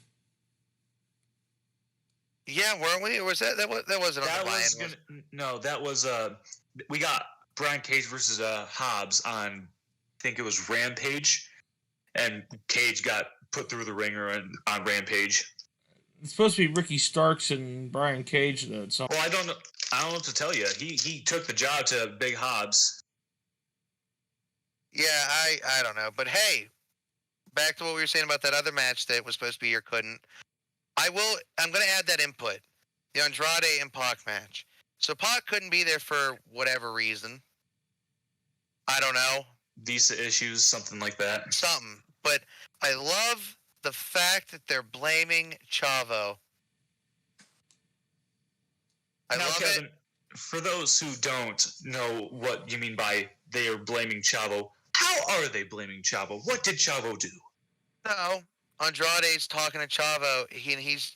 Yeah, weren't we? Or was that wasn't on the line? No, that was we got Brian Cage versus Hobbs on, I think it was Rampage, and Cage got put through the ringer on Rampage. It's supposed to be Ricky Starks and Brian Cage, though. Well, I don't know what to tell you. He took the job to Big Hobbs. Yeah, I don't know. But hey, back to what we were saying about that other match that was supposed to be or couldn't. I'm going to add that input. The Andrade and Pac match. So Pac couldn't be there for whatever reason. I don't know. Visa issues, something like that. Something. But I love the fact that they're blaming Chavo. I love Kevin, it. For those who don't know what you mean by they are blaming Chavo, how are they blaming Chavo? What did Chavo do? No. Andrade's talking to Chavo.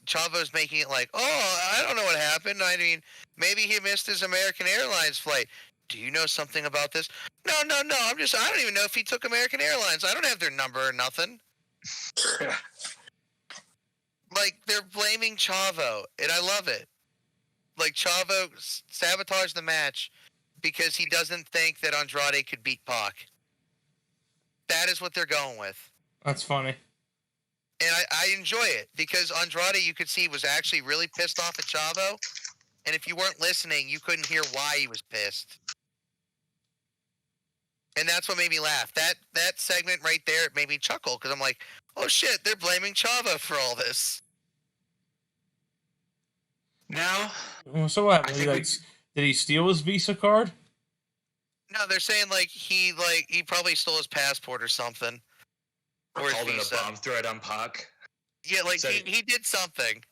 Chavo's making it like, oh, I don't know what happened. I mean, maybe he missed his American Airlines flight. Do you know something about this? No. I don't even know if he took American Airlines. I don't have their number or nothing. Like, they're blaming Chavo, and I love it. Like, Chavo sabotaged the match because he doesn't think that Andrade could beat Pac. That is what they're going with. That's funny. And I enjoy it because Andrade, you could see, was actually really pissed off at Chavo. And if you weren't listening, you couldn't hear why he was pissed. And that's what made me laugh. That segment right there, it made me chuckle because I'm like, oh shit, they're blaming Chavo for all this. Now, so what happened? Did he steal his Visa card? No, they're saying he probably stole his passport or something. Or called in a bomb threat on Pac. Yeah, he did something.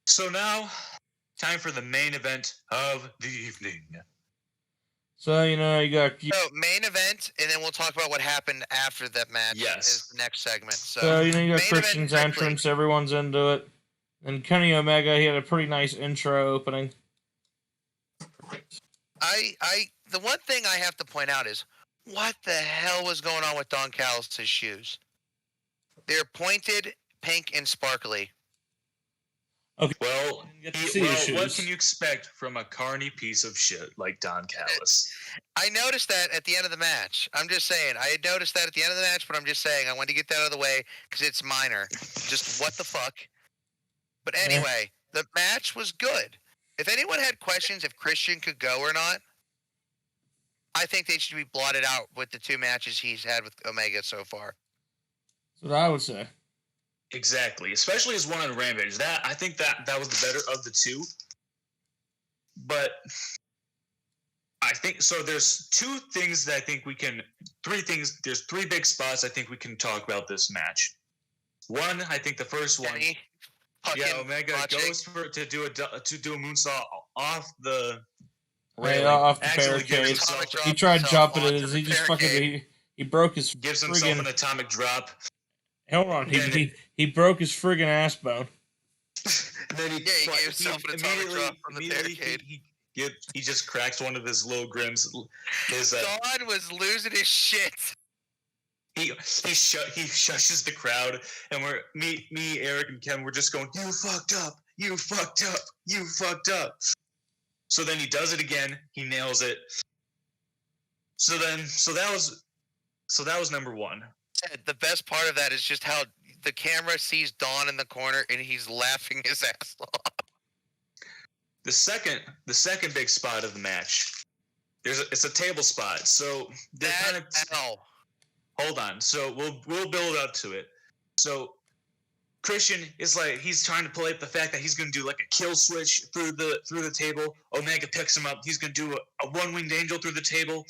So now, time for the main event of the evening. So, you got... main event, and then we'll talk about what happened after that match. Yes. Is the next segment. So you got Christian's entrance, everyone's into it. And Kenny Omega, he had a pretty nice intro opening. The one thing I have to point out is, what the hell was going on with Don Callis' shoes? They're pointed, pink, and sparkly. Okay. Well, what can you expect from a carny piece of shit like Don Callis? I noticed that at the end of the match. I'm just saying. I had noticed that at the end of the match, but I'm just saying I wanted to get that out of the way because it's minor. Just what the fuck? But anyway, the match was good. If anyone had questions if Christian could go or not, I think they should be blotted out with the two matches he's had with Omega so far. That's what I would say. Exactly, especially his one on Rampage. I think that was the better of the two. But I think so. There's three things. There's three big spots I think we can talk about this match. One, I think the first one. Omega goes to do a moonsault off the railing. Off the barricade. He tried jumping it. He just fucking he broke his. Gives himself an atomic drop. Hold on, he broke his friggin' ass bone. And then he gave himself an atomic drop from the barricade. He just cracks one of his little grims. Don was losing his shit. He shushes the crowd, and me, Eric, and Kevin, we're just going, "You fucked up! You fucked up! You fucked up!" So then he does it again. He nails it. So that was number one. The best part of that is just how the camera sees Don in the corner and he's laughing his ass off. The second big spot of the match, it's a table spot. So they're kind of hold on. So we'll build up to it. So Christian is like, he's trying to play up the fact that he's going to do like a kill switch through the table. Omega picks him up. He's going to do a one-winged angel through the table.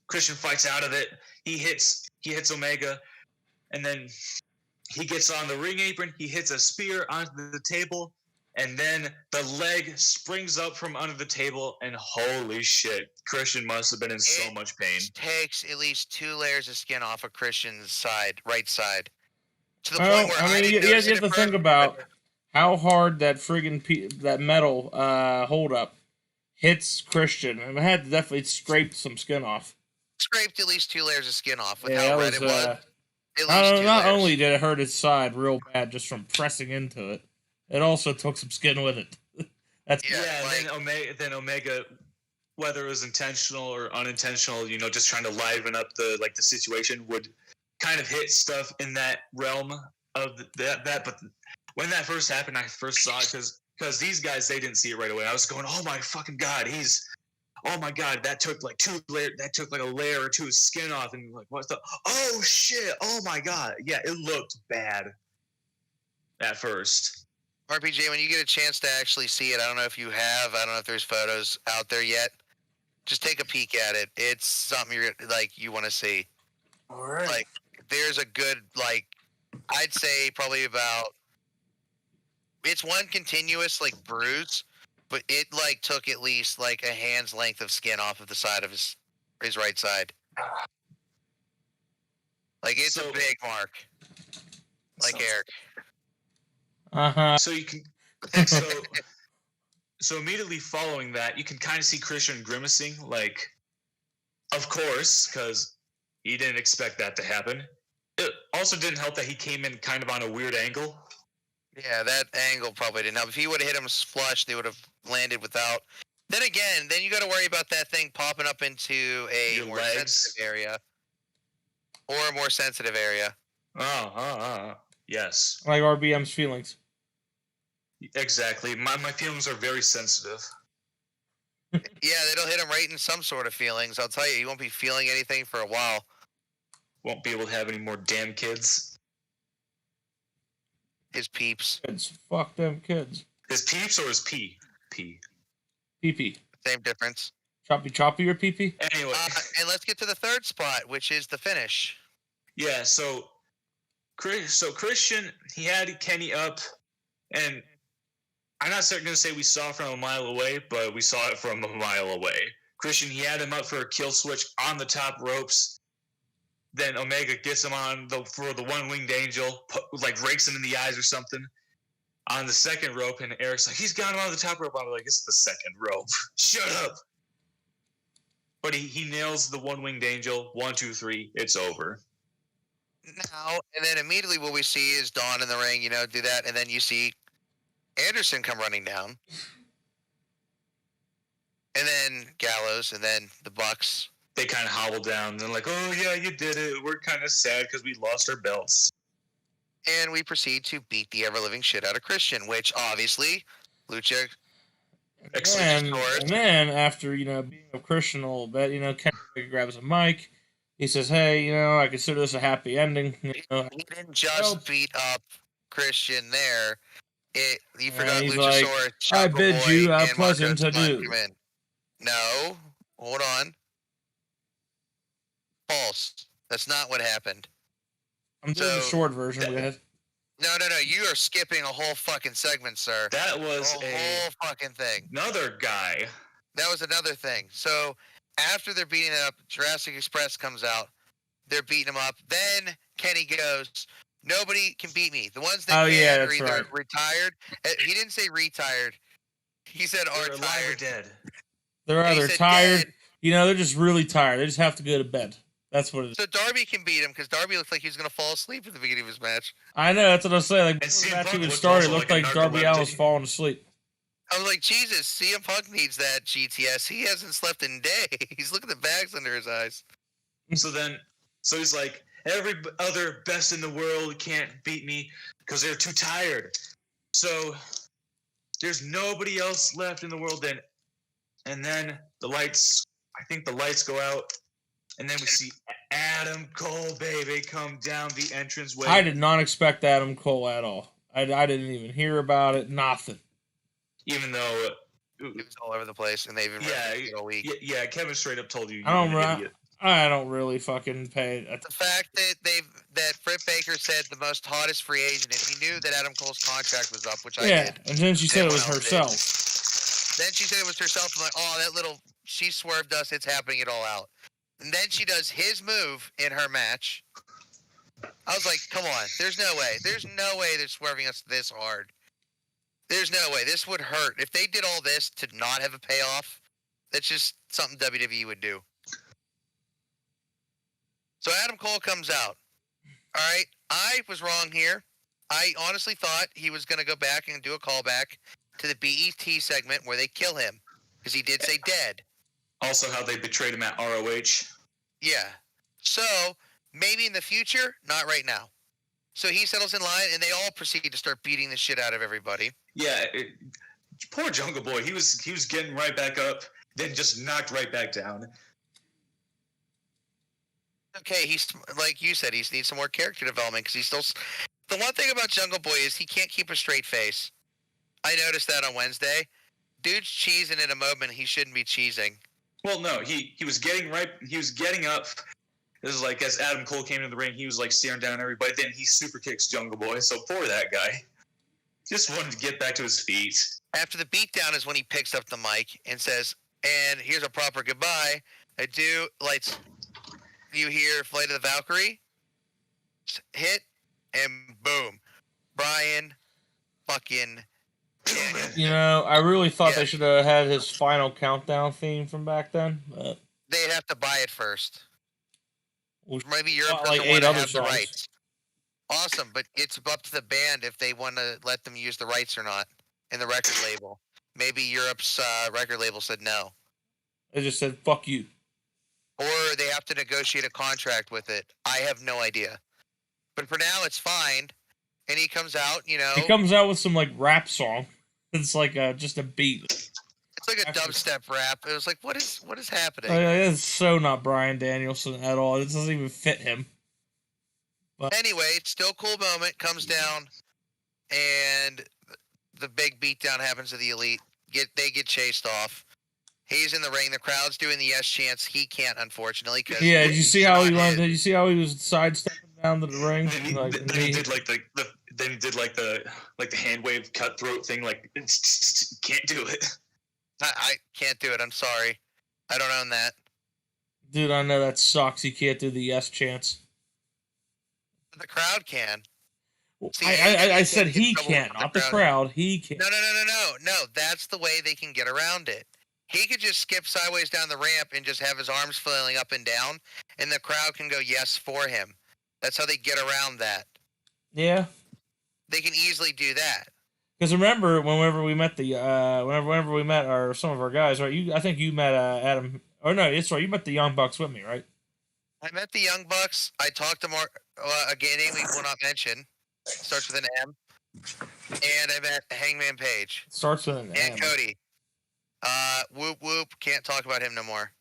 Christian fights out of it. He hits Omega, and then he gets on the ring apron. He hits a spear onto the table, and then the leg springs up from under the table, and holy shit, Christian must have been in so much pain. It takes at least 2 layers of skin off of Christian's side, right side. To the point where you have to think about how hard that friggin' that metal hold up hits Christian. I mean, it had to definitely scrape some skin off. Scraped at least 2 layers of skin off with how red it was. Not only did it hurt his side real bad just from pressing into it, it also took some skin with it. Then Omega, whether it was intentional or unintentional, just trying to liven up the situation, would kind of hit stuff in that realm of that. But when that first happened, I first saw it because these guys, they didn't see it right away. I was going, oh my fucking god, oh my god, that took like 2 layers. That took like a layer or 2 of skin off, and like, what's the? Oh shit! Oh my god! Yeah, it looked bad at first. RPG, when you get a chance to actually see it, I don't know if you have. I don't know if there's photos out there yet. Just take a peek at it. It's something you want to see. All right. Like, there's a good I'd say probably about. It's one continuous bruise. But it took at least a hand's length of skin off of the side of his right side. It's a big mark. Eric. So you can so immediately following that, you can kind of see Christian grimacing, of course, because he didn't expect that to happen. It also didn't help that he came in kind of on a weird angle. Yeah, that angle probably didn't help. If he would have hit him flush, they would have landed without. Then again, you got to worry about that thing popping up into a more sensitive area. Or a more sensitive area. Yes. Like RBM's feelings. Exactly. My feelings are very sensitive. Yeah, it'll hit him right in some sort of feelings. I'll tell you, he won't be feeling anything for a while. Won't be able to have any more damn kids. His peeps. Kids. Fuck them kids. His peeps or his pee? Pee. Pee-pee. Same difference. Choppy or pee-pee? Anyway. And let's get to the third spot, which is the finish. Yeah, so Christian, he had Kenny up, and I'm not going to say we saw it from a mile away, but we saw it from a mile away. Christian, he had him up for a kill switch on the top ropes. Then Omega gets him for the one-winged angel, rakes him in the eyes or something on the second rope, and Eric's like, he's got him on the top rope. I'm like, it's the second rope. Shut up. But he nails the one-winged angel. 1, 2, 3. It's over. Now, and then immediately what we see is Dawn in the ring, do that, and then you see Anderson come running down. And then Gallows, and then the Bucks. They kind of hobble down. They're like, oh, yeah, you did it. We're kind of sad because we lost our belts. And we proceed to beat the ever-living shit out of Christian, which, obviously, Lucha... And then, after, being a Christian a little bit, Kenny grabs a mic. He says, hey, I consider this a happy ending. He didn't just beat up Christian there. You forgot Luchasaurus, I bid you a pleasant adieu. No, hold on. False. That's not what happened. I'm doing the short version. Go ahead. No. You are skipping a whole fucking segment, sir. That was a whole fucking thing. Another guy. That was another thing. So after they're beating it up, Jurassic Express comes out. They're beating him up. Then Kenny goes, Nobody can beat me. The ones that can are either retired. He didn't say retired. He said are tired. Or dead. They're either tired. Dead. You know, they're just really tired. They just have to go to bed. That's what it is. So Darby can beat him because Darby looked like he was going to fall asleep at the beginning of his match. I know, that's what I was saying. Like, before the match even started, it looked like Darby Allin was falling asleep. I was like, Jesus, CM Punk needs that GTS. He hasn't slept in days. Look at the bags under his eyes. So he's like, every other best in the world can't beat me because they're too tired. So there's nobody else left in the world then. And then I think the lights go out. And then we see Adam Cole, baby, come down the entranceway. I did not expect Adam Cole at all. I didn't even hear about it. Nothing. Even though it was all over the place, and they've been it all week. Yeah, Kevin straight up told you. I don't really fucking pay. The fact that Britt Baker said the most hottest free agent, if he knew that Adam Cole's contract was up, which I did. And then she said it was herself. Then she said it was herself. I'm like, oh, that little, she swerved us. It's happening it all out. And then she does his move in her match. I was like, come on. There's no way. There's no way they're swerving us this hard. There's no way. This would hurt. If they did all this to not have a payoff, that's just something WWE would do. So Adam Cole comes out. All right. I was wrong here. I honestly thought he was going to go back and do a callback to the BET segment where they kill him because he did say dead. Also, how they betrayed him at ROH. Yeah. So, maybe in the future, not right now. So he settles in line, and they all proceed to start beating the shit out of everybody. Yeah, poor Jungle Boy. He was getting right back up, then just knocked right back down. Okay, he's like you said, he needs some more character development because he's still. The one thing about Jungle Boy is he can't keep a straight face. I noticed that on Wednesday. Dude's cheesing in a moment he shouldn't be cheesing. Well, no, he was getting right. He was getting up. This is like as Adam Cole came into the ring, he was like staring down everybody. Then he super kicks Jungle Boy. So poor that guy. Just wanted to get back to his feet. After the beatdown is when he picks up the mic and says, "And here's a proper goodbye. I do lights. You hear Flight of the Valkyrie? Hit and boom, Brian, fucking." You know, I really thought they should have had his final countdown theme from back then. But they'd have to buy it first. Well, maybe Europe doesn't want to have the rights. Awesome, but it's up to the band if they want to let them use the rights or not in the record label. Maybe Europe's record label said no. They just said, fuck you. Or they have to negotiate a contract with it. I have no idea. But for now, it's fine. And he comes out, you know. He comes out with some, like, rap song. It's like just a beat. It's like a dubstep rap. It was like, what is happening? It's so not Bryan Danielson at all. It doesn't even fit him. But anyway, it's still a cool moment. Comes down, and the big beatdown happens to the Elite. They get chased off. He's in the ring. The crowd's doing the yes chants. He can't, unfortunately. Yeah, did you see how he went? Did you see how he was sidestepping down to the ring? Then he did the hand wave cutthroat thing. Like, can't do it. I can't do it. I'm sorry. I don't own that. Dude, I know that sucks. He can't do the yes chants. The crowd can. See, I said he can, not the crowd. He can. No. That's the way they can get around it. He could just skip sideways down the ramp and just have his arms flailing up and down, and the crowd can go yes for him. That's how they get around that. Yeah. They can easily do that. Because remember, whenever we met some of our guys, right? I think you met Adam. Or no, it's right. You met the Young Bucks with me, right? I met the Young Bucks. I talked to a gay name we will not mention. Starts with an M. And I met Hangman Page. Starts with an M. And Cody. Whoop Whoop. Can't talk about him no more.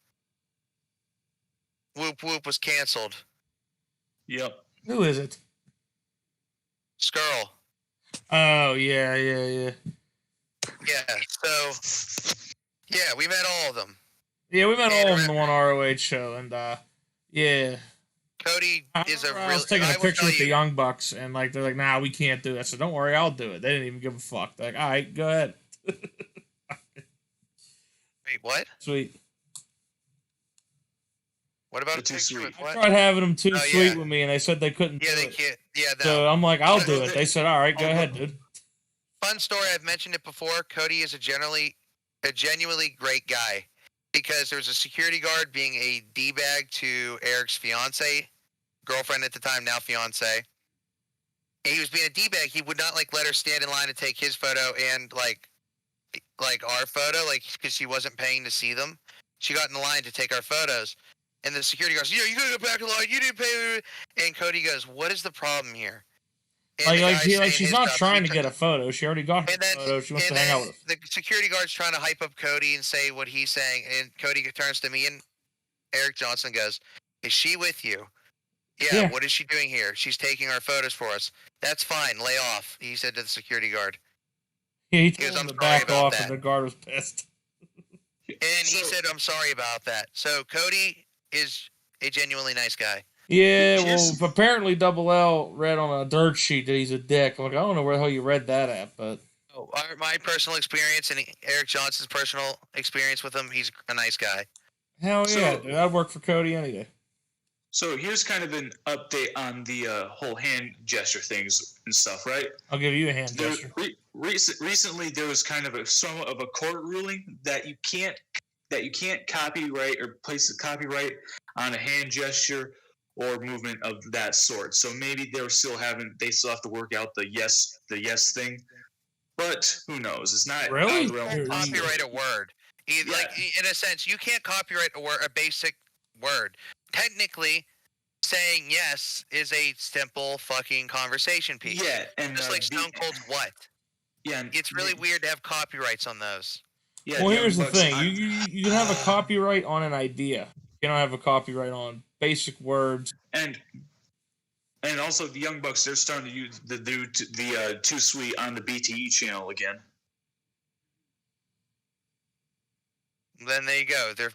Whoop Whoop was canceled. Yep. Who is it? Skrull. Oh, yeah. Yeah, so, yeah, we met all of them. Yeah, we met all of them on the one ROH show, and, yeah. Cody is a real... I was taking a picture with the Young Bucks, and, like, they're like, nah, we can't do that. I said, don't worry, I'll do it. They didn't even give a fuck. They're like, all right, go ahead. Wait, what? Sweet. What about the too sweet? I tried having them too sweet with me, and they said they couldn't. Yeah, they can't. Yeah, no. So I'm like, I'll do it. They said, all right, go ahead, dude. Fun story. I've mentioned it before. Cody is a genuinely great guy because there was a security guard being a d-bag to Eric's girlfriend at the time, now fiance. And he was being a d-bag. He would not let her stand in line to take his photo and like our photo, because she wasn't paying to see them. She got in the line to take our photos. And the security guard goes, you gotta go back in line. You didn't pay. And Cody goes, what is the problem here? She's not trying to get a photo. She already got her photo. She wants to hang out with us. The security guard's trying to hype up Cody and say what he's saying. And Cody turns to me and Eric Johnson goes, is she with you? Yeah. What is she doing here? She's taking our photos for us. That's fine. Lay off, he said to the security guard. Yeah, he told him to back off, and the guard was pissed. And he said, I'm sorry about that. So Cody is a genuinely nice guy. Yeah, well, apparently Double L read on a dirt sheet that he's a dick. Like, I don't know where the hell you read that at, but... My personal experience and Eric Johnson's personal experience with him, he's a nice guy. Hell yeah, dude. I'd work for Cody any day. So here's kind of an update on the whole hand gesture things and stuff, right? I'll give you a hand gesture. Recently, there was kind of somewhat of a court ruling that you can't copyright or place a copyright on a hand gesture or movement of that sort. So maybe they still have to work out the yes thing. But who knows? It's not really. You can't copyright a word. In a sense, you can't copyright a basic word. Technically, saying yes is a simple fucking conversation piece. Yeah, and just like Stone Cold's what? Yeah, it's really weird to have copyrights on those. Yeah. Well, here's the thing: you can have a copyright on an idea. You don't have a copyright on basic words. And also, the Young Bucks, they're starting to use the Too Sweet on the BTE channel again. Then there you go. They're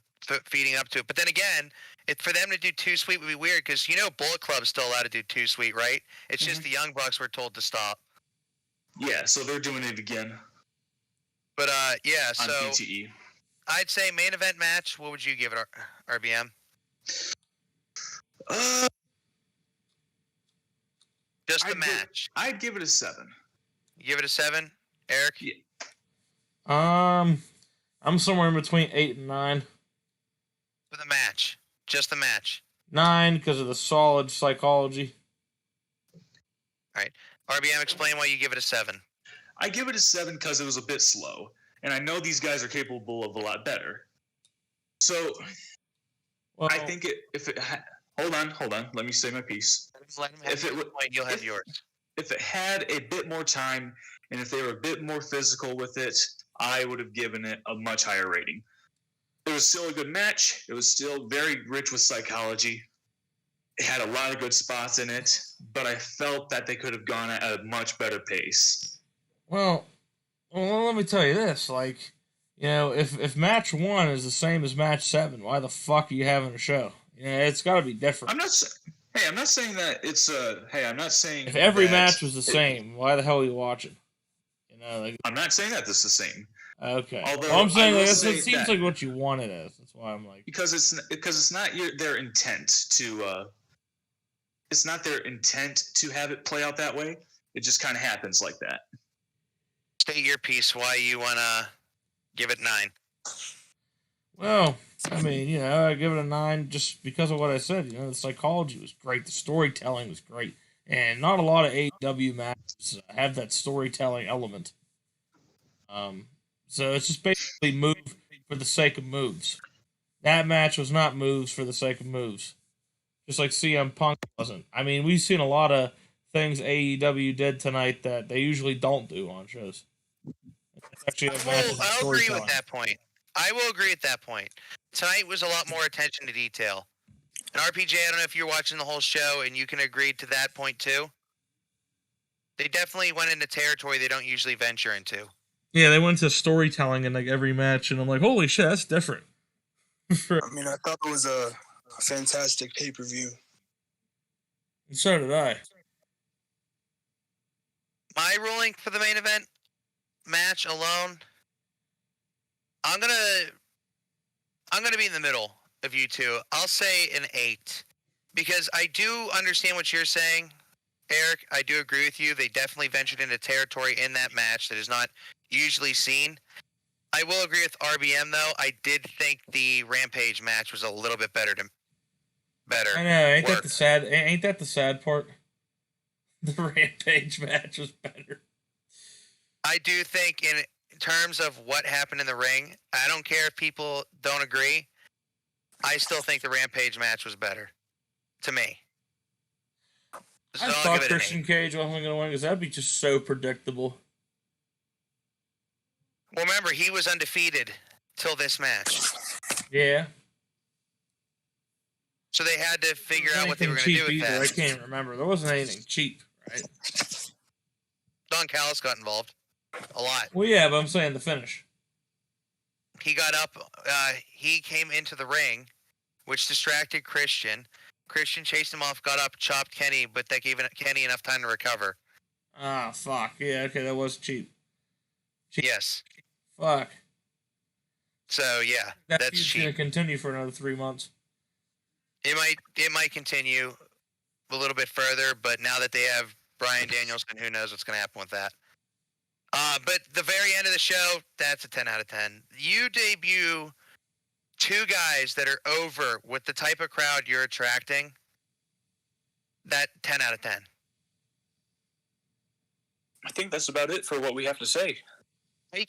feeding up to it. But then again, for them to do Too Sweet would be weird because Bullet Club's still allowed to do Too Sweet, right? It's just the Young Bucks were told to stop. Yeah, so they're doing it again. But yeah, on so BTE. I'd say main event match. What would you give it, RBM? Just the match. I'd give it a 7. You give it a 7, Eric? Yeah. I'm somewhere in between 8 and 9. For the match, just the match. 9 because of the solid psychology. All right, RBM, explain why you give it a 7. I give it a 7 because it was a bit slow, and I know these guys are capable of a lot better. So, I think hold on. Let me say my piece. Let him have your point. You'll have yours. If it had a bit more time, and if they were a bit more physical with it, I would have given it a much higher rating. It was still a good match. It was still very rich with psychology. It had a lot of good spots in it, but I felt that they could have gone at a much better pace. Well, let me tell you this. If match 1 is the same as match 7, why the fuck are you having a show? It's got to be different. I'm not saying that it's I'm not saying if every match was the same, why the hell are you watching? I'm not saying that this is the same. Okay. Although I'm saying it seems like what you want it as. That's why I'm like, because it's not their intent to. It's not their intent to have it play out that way. It just kind of happens like that. State your piece. Why you wanna give it 9? Well, I mean, I give it a 9 just because of what I said. The psychology was great. The storytelling was great. And not a lot of AEW matches have that storytelling element. So it's just basically move for the sake of moves. That match was not moves for the sake of moves. Just like CM Punk wasn't. I mean, we've seen a lot of things AEW did tonight that they usually don't do on shows. I'll agree with that point. I will agree at that point. Tonight was a lot more attention to detail. And RPG, I don't know if you're watching the whole show and you can agree to that point too. They definitely went into territory they don't usually venture into. Yeah, they went to storytelling in every match, and I'm like, holy shit, that's different. I thought it was a fantastic pay-per-view. And so did I. My ruling for the main event match alone, I'm gonna be in the middle. of you two, I'll say an 8. Because I do understand what you're saying, Eric. I do agree with you. They definitely ventured into territory in that match that is not usually seen. I will agree with RBM, though. I did think the Rampage match was a little bit better. I know. Ain't that the sad part? The Rampage match was better. I do think in terms of what happened in the ring, I don't care if people don't agree. I still think the Rampage match was better. To me. So I thought Christian Cage wasn't going to win because that'd be just so predictable. Well, remember, he was undefeated till this match. Yeah. So they had to figure out what they were going to do with that. I can't remember. There wasn't anything cheap, right? Don Callis got involved a lot. Well, yeah, but I'm saying the finish. He got up. He came into the ring, which distracted Christian. Christian chased him off, got up, chopped Kenny, but that gave Kenny enough time to recover. Ah, fuck. Yeah, okay, that was cheap. Yes. Fuck. So, yeah, that's cheap. Going to continue for another 3 months. It might continue a little bit further, but now that they have Bryan Danielson, who knows what's going to happen with that. But the very end of the show, that's a 10 out of 10. You debut 2 guys that are over with the type of crowd you're attracting. That 10 out of 10. I think that's about it for what we have to say. I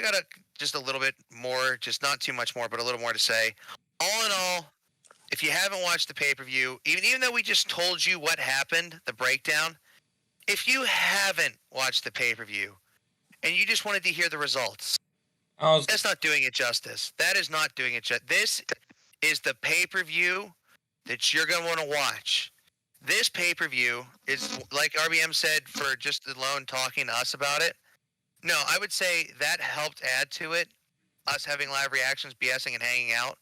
got just a little bit more, just not too much more, but a little more to say. All in all, if you haven't watched the pay-per-view, even though we just told you what happened, the breakdown, if you haven't watched the pay-per-view and you just wanted to hear the results, that's not doing it justice. That is not doing it justice. This is the pay-per-view that you're going to want to watch. This pay-per-view is, like RBM said, for just alone talking to us about it. No, I would say that helped add to it, us having live reactions, BSing, and hanging out.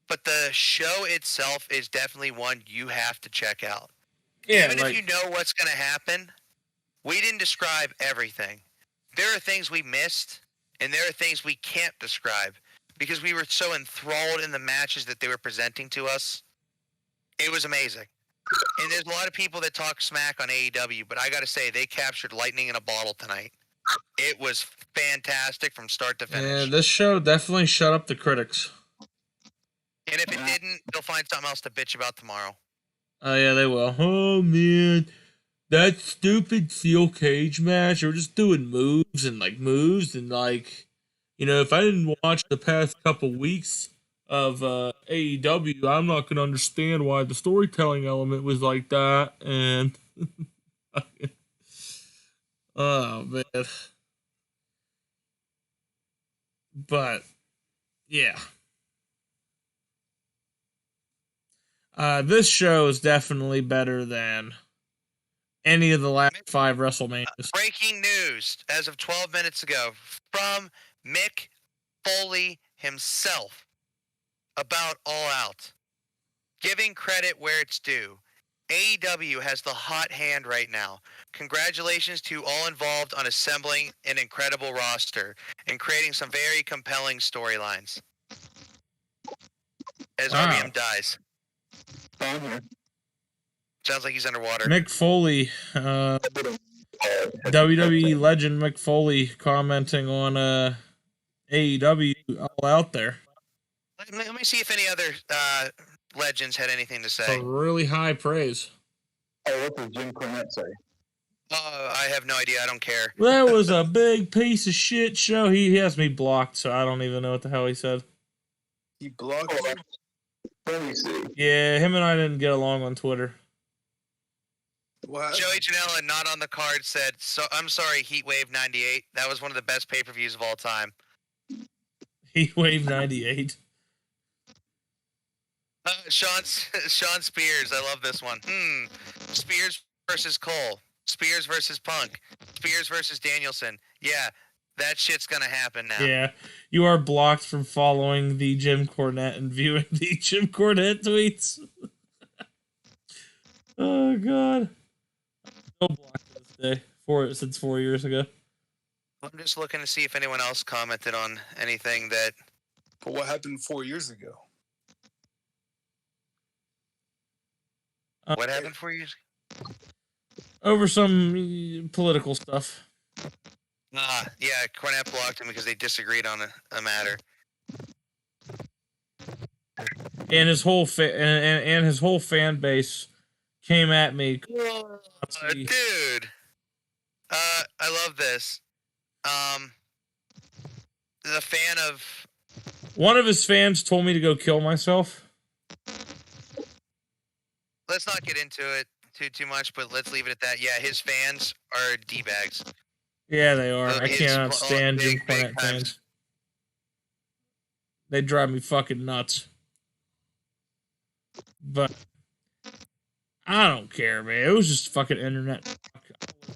But the show itself is definitely one you have to check out. Yeah, even if you know what's going to happen, we didn't describe everything. There are things we missed, and there are things we can't describe because we were so enthralled in the matches that they were presenting to us. It was amazing. And there's a lot of people that talk smack on AEW, but I got to say, they captured lightning in a bottle tonight. It was fantastic from start to finish. Yeah, this show definitely shut up the critics. And if it didn't, they'll find something else to bitch about tomorrow. Oh, yeah, they will. Oh, man. That stupid steel cage match. They were just doing moves. And, you know, if I didn't watch the past couple weeks of AEW, I'm not going to understand why the storytelling element was like that. And, oh, man. But, yeah. This show is definitely better than any of the last 5 WrestleManias. Breaking news as of 12 minutes ago from Mick Foley himself about All Out. Giving credit where it's due. AEW has the hot hand right now. Congratulations to all involved on assembling an incredible roster and creating some very compelling storylines. As RBM dies. Sounds like he's underwater. Mick Foley, WWE legend Mick Foley commenting on AEW All Out there. Let me see if any other legends had anything to say. A really high praise. Oh, what does Jim Cornette say? I have no idea. I don't care. That was a big piece of shit show. He has me blocked, so I don't even know what the hell he said. He blocked you? Let me see. Yeah, him and I didn't get along on Twitter. What? Joey Janela, not on the card, said, "So I'm sorry, Heatwave 98. That was one of the best pay-per-views of all time." Heatwave 98. Sean Spears, I love this one. Spears versus Cole. Spears versus Punk. Spears versus Danielson. Yeah, that shit's gonna happen now. Yeah, you are blocked from following the Jim Cornette and viewing the Jim Cornette tweets. Oh, God. Still blocked to this day, since 4 years ago. I'm just looking to see if anyone else commented on anything that But what happened 4 years ago? What happened 4 years ago? Over some political stuff. Yeah, Cornette blocked him because they disagreed on a matter. And his whole and his whole fan base came at me. Dude, I love this. The fan of one of his fans told me to go kill myself. Let's not get into it too much, but let's leave it at that. Yeah, his fans are D-bags. Yeah, they are. I can't stand Jim Cornette fans. They drive me fucking nuts. But I don't care, man. It was just fucking internet.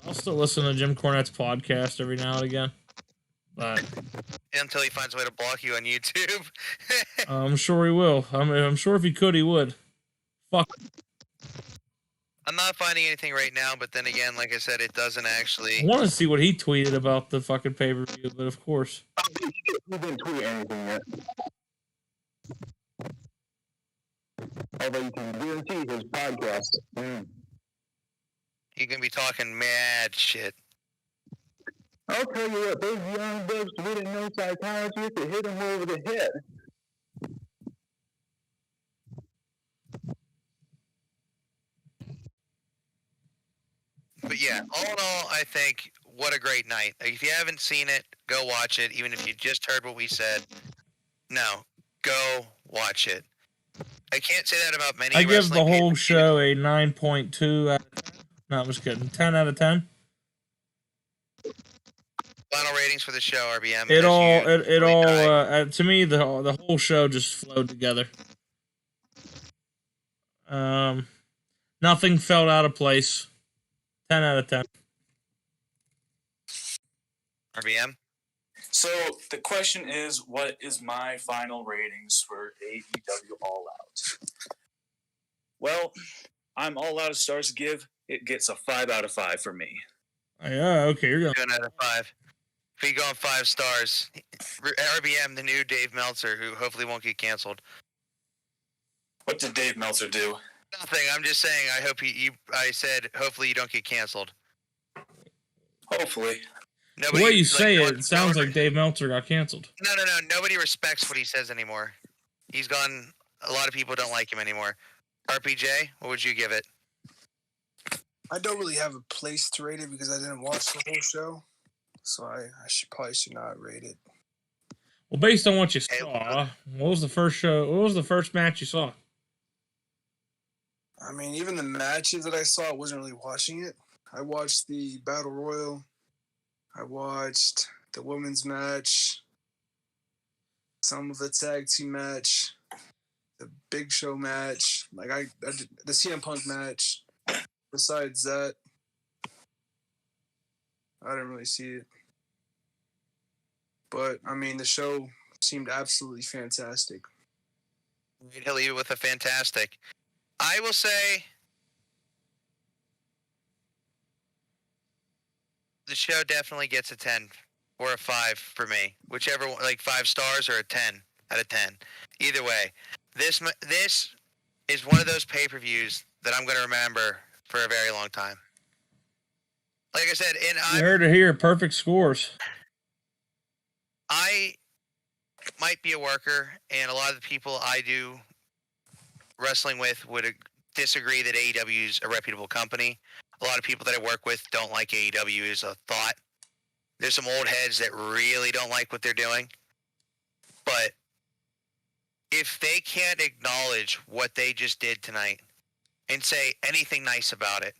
I'll still listen to Jim Cornette's podcast every now and again. But until he finds a way to block you on YouTube. I'm sure he will. I'm sure if he could, he would. Fuck. I'm not finding anything right now, but then again, like I said, it doesn't actually. I want to see what he tweeted about the fucking pay-per-view, but of course. He didn't tweet anything yet. Although you can guarantee his podcast. He can be talking mad shit. I'll tell you what, those young bucks who didn't know psychology could hit him over the head. But yeah, all in all, I think what a great night. If you haven't seen it, go watch it. Even if you just heard what we said, no, go watch it. I can't say that about many. I give the whole show a 9.2 out of 10. No, I'm just kidding. 10 out of 10. Final ratings for the show, RBM. To me, the whole show just flowed together. Nothing felt out of place. 10 out of 10. RBM? So the question is, what is my final ratings for AEW All Out? Well, I'm all out of stars to give. It gets a 5 out of 5 for me. Yeah, okay, you're going 2 out of 5. If you go on 5 stars, RBM, the new Dave Meltzer, who hopefully won't get canceled. What did Dave Meltzer do? Nothing. I'm just saying. I hope I said hopefully you don't get canceled. Hopefully. The way you say it sounds like Dave Meltzer got canceled. No. Nobody respects what he says anymore. He's gone. A lot of people don't like him anymore. RPJ, what would you give it? I don't really have a place to rate it because I didn't watch the whole show, so I probably should not rate it. Well, based on what you saw, what was the first show? What was the first match you saw? I mean, even the matches that I saw, I wasn't really watching it. I watched the Battle Royal. I watched the women's match, some of the tag team match, the Big Show match, the CM Punk match. Besides that, I didn't really see it. But, I mean, the show seemed absolutely fantastic. He'll leave it with a fantastic. I will say the show definitely gets a 10 or a 5 for me. Whichever one, like 5 stars or a 10 out of 10. Either way, this is one of those pay-per-views that I'm going to remember for a very long time. Like I said, I heard it here, perfect scores. I might be a worker, and a lot of the people I do wrestling with would disagree that AEW is a reputable company. A lot of people that I work with don't like AEW as a thought. There's some old heads that really don't like what they're doing. But if they can't acknowledge what they just did tonight and say anything nice about it,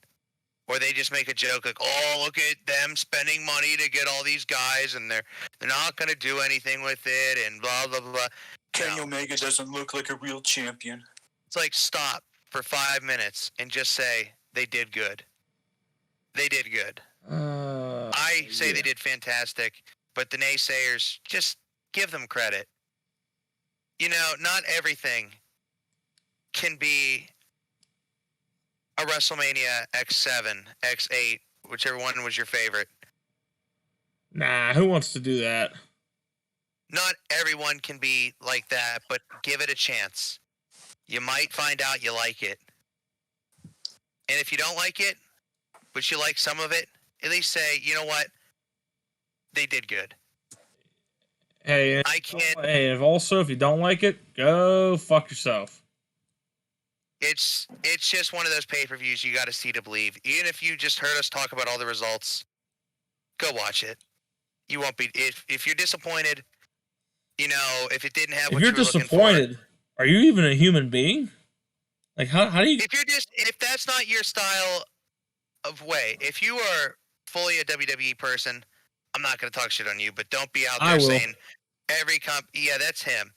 or they just make a joke like, oh, look at them spending money to get all these guys and they're not going to do anything with it and blah, blah, blah. Kenny Omega doesn't look like a real champion. It's like, stop for 5 minutes and just say they did good. They did good. I say they did fantastic, but the naysayers, just give them credit. You know, not everything can be a WrestleMania X7, X8, whichever one was your favorite. Nah, who wants to do that? not everyone can be like that, but give it a chance. You might find out you like it. And if you don't like it, but you like some of it, at least say, you know what? They did good. Hey, I can't. Hey, if you don't like it, go fuck yourself. It's just one of those pay-per-views you got to see to believe. Even if you just heard us talk about all the results, go watch it. You won't be if you're disappointed. You know, if it didn't have If what you're you were looking for. disappointed, are you even a human being? Like how do you? If that's not your style of way, if you are fully a WWE person, I'm not going to talk shit on you, but don't be out there saying yeah, that's him.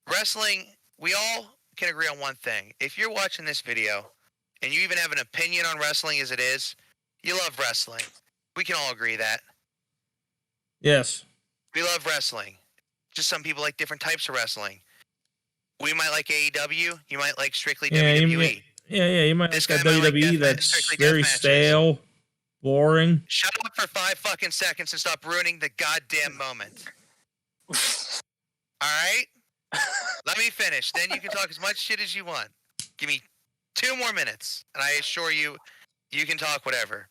Wrestling, we all can agree on one thing. If you're watching this video and you even have an opinion on wrestling as it is, you love wrestling. We can all agree that. Yes. We love wrestling. Just some people like different types of wrestling. We might like AEW. You might like strictly WWE. You might like that WWE that's very stale, boring. Shut up for 5 fucking seconds and stop ruining the goddamn moment. All right? Let me finish. Then you can talk as much shit as you want. Give me 2 more minutes, and I assure you, you can talk whatever.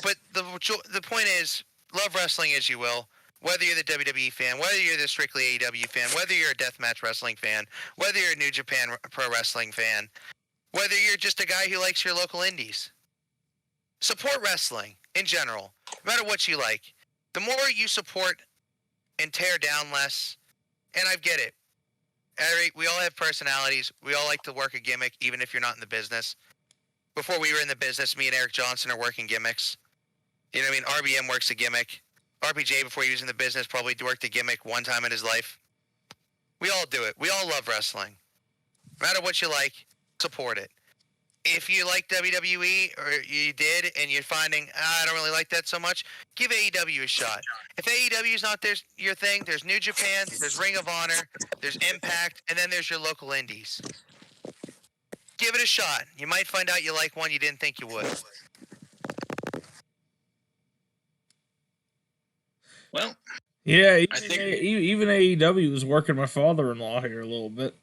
But the point is, love wrestling as you will. Whether you're the WWE fan, whether you're the strictly AEW fan, whether you're a deathmatch wrestling fan, whether you're a New Japan Pro Wrestling fan, whether you're just a guy who likes your local indies. Support wrestling in general, no matter what you like. The more you support and tear down less, and I get it. We all have personalities. We all like to work a gimmick, even if you're not in the business. Before we were in the business, me and Eric Johnson are working gimmicks. You know what I mean? RBM works a gimmick. RPJ, before he was in the business, probably worked a gimmick one time in his life. We all do it. We all love wrestling. No matter what you like, support it. If you like WWE, or you did, and you're finding, I don't really like that so much, give AEW a shot. If AEW is not your thing, there's New Japan, there's Ring of Honor, there's Impact, and then there's your local indies. Give it a shot. You might find out you like one you didn't think you would. Well, yeah, even AEW was working my father-in-law here a little bit.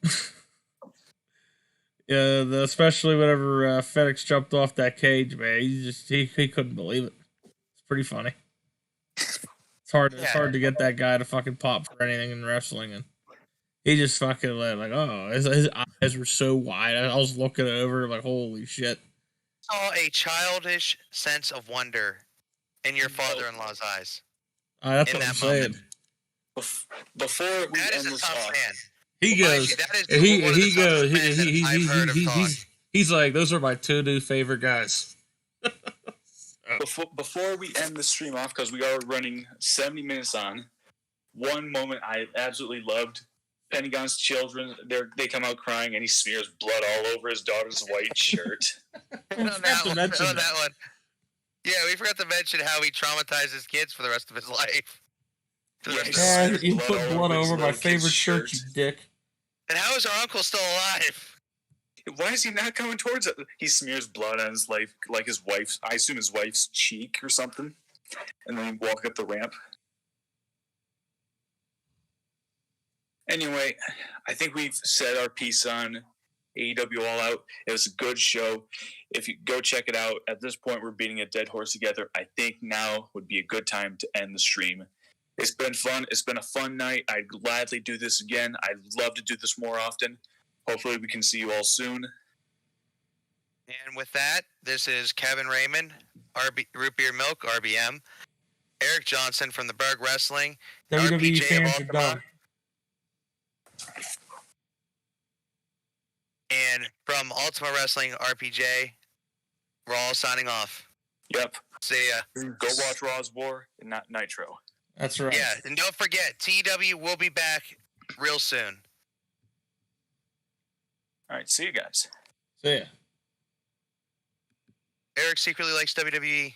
Yeah, especially whenever FedEx jumped off that cage, man, he couldn't believe it. It's pretty funny. It's hard to get that guy to fucking pop for anything in wrestling, and he just fucking his eyes were so wide. I was looking over like, holy shit. Saw a childish sense of wonder in your father-in-law's eyes. That's what I'm saying. Before we end this off, he goes. He's like, those are my 2 new favorite guys. Before we end the stream off, because we are running 70 minutes on, one moment I absolutely loved. Pentagon's children, they come out crying, and he smears blood all over his daughter's white shirt. that one. Yeah, we forgot to mention how he traumatizes kids for the rest of his life. You put blood over my favorite shirt, you dick. And how is our uncle still alive? Why is he not coming towards it? He smears blood on his life, like his wife's, I assume his wife's cheek or something, and then walk up the ramp. Anyway, I think we've said our piece on AEW All Out. It was a good show. If you go check it out, at this point we're beating a dead horse together. I think now would be a good time to end the stream. It's been fun. It's been a fun night. I'd gladly do this again. I'd love to do this more often. Hopefully we can see you all soon. And with that, this is Kevin Raymond, Root Beer Milk, RBM, Eric Johnson from the Berg Wrestling, WWE fans are done. And from Ultima Wrestling RPJ, we're all signing off. Yep. See ya. Go watch Raw's War and not Nitro. That's right. Yeah, and don't forget, TW will be back real soon. All right, see you guys. See ya. Eric secretly likes WWE.